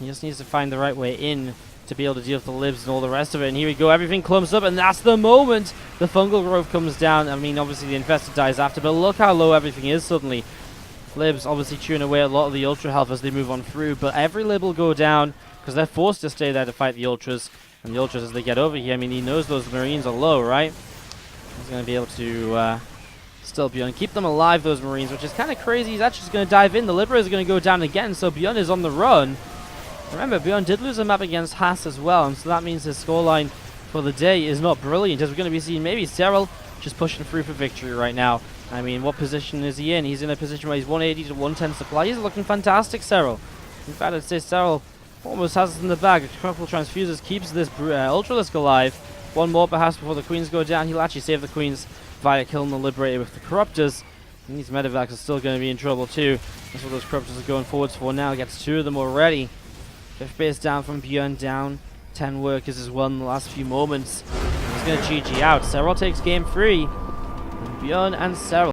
He just needs to find the right way in to be able to deal with the libs and all the rest of it. And here we go, everything clumps up, and that's the moment the fungal growth comes down. I mean, obviously the Infestor dies after, but look how low everything is suddenly. Libs obviously chewing away a lot of the Ultra health as they move on through, but every lib will go down because they're forced to stay there to fight the Ultras. And the Ultras, as they get over here, I mean, he knows those Marines are low, right? He's going to be able to still ByuN keep them alive, those Marines, which is kind of crazy. He's actually just going to dive in. The Liberators are going to go down again, so ByuN is on the run. Remember, ByuN did lose a map against Haas as well, and so that means his scoreline for the day is not brilliant, as we're going to be seeing maybe Serral just pushing through for victory right now. I mean, what position is he in? He's in a position where he's 180 to 110 supply. He's looking fantastic, Serral. In fact, I'd say Serral almost has it in the bag. A couple of transfuses keeps this Ultralisk alive. One more perhaps before the Queens go down. He'll actually save the Queens via killing the Liberator with the Corruptors. And these Medevacs are still going to be in trouble too. That's what those Corruptors are going forwards for now. Gets 2 of them already. 5th base down from ByuN, down 10 workers as well in the last few moments. He's going to GG out. Serral takes game 3. ByuN and Serral.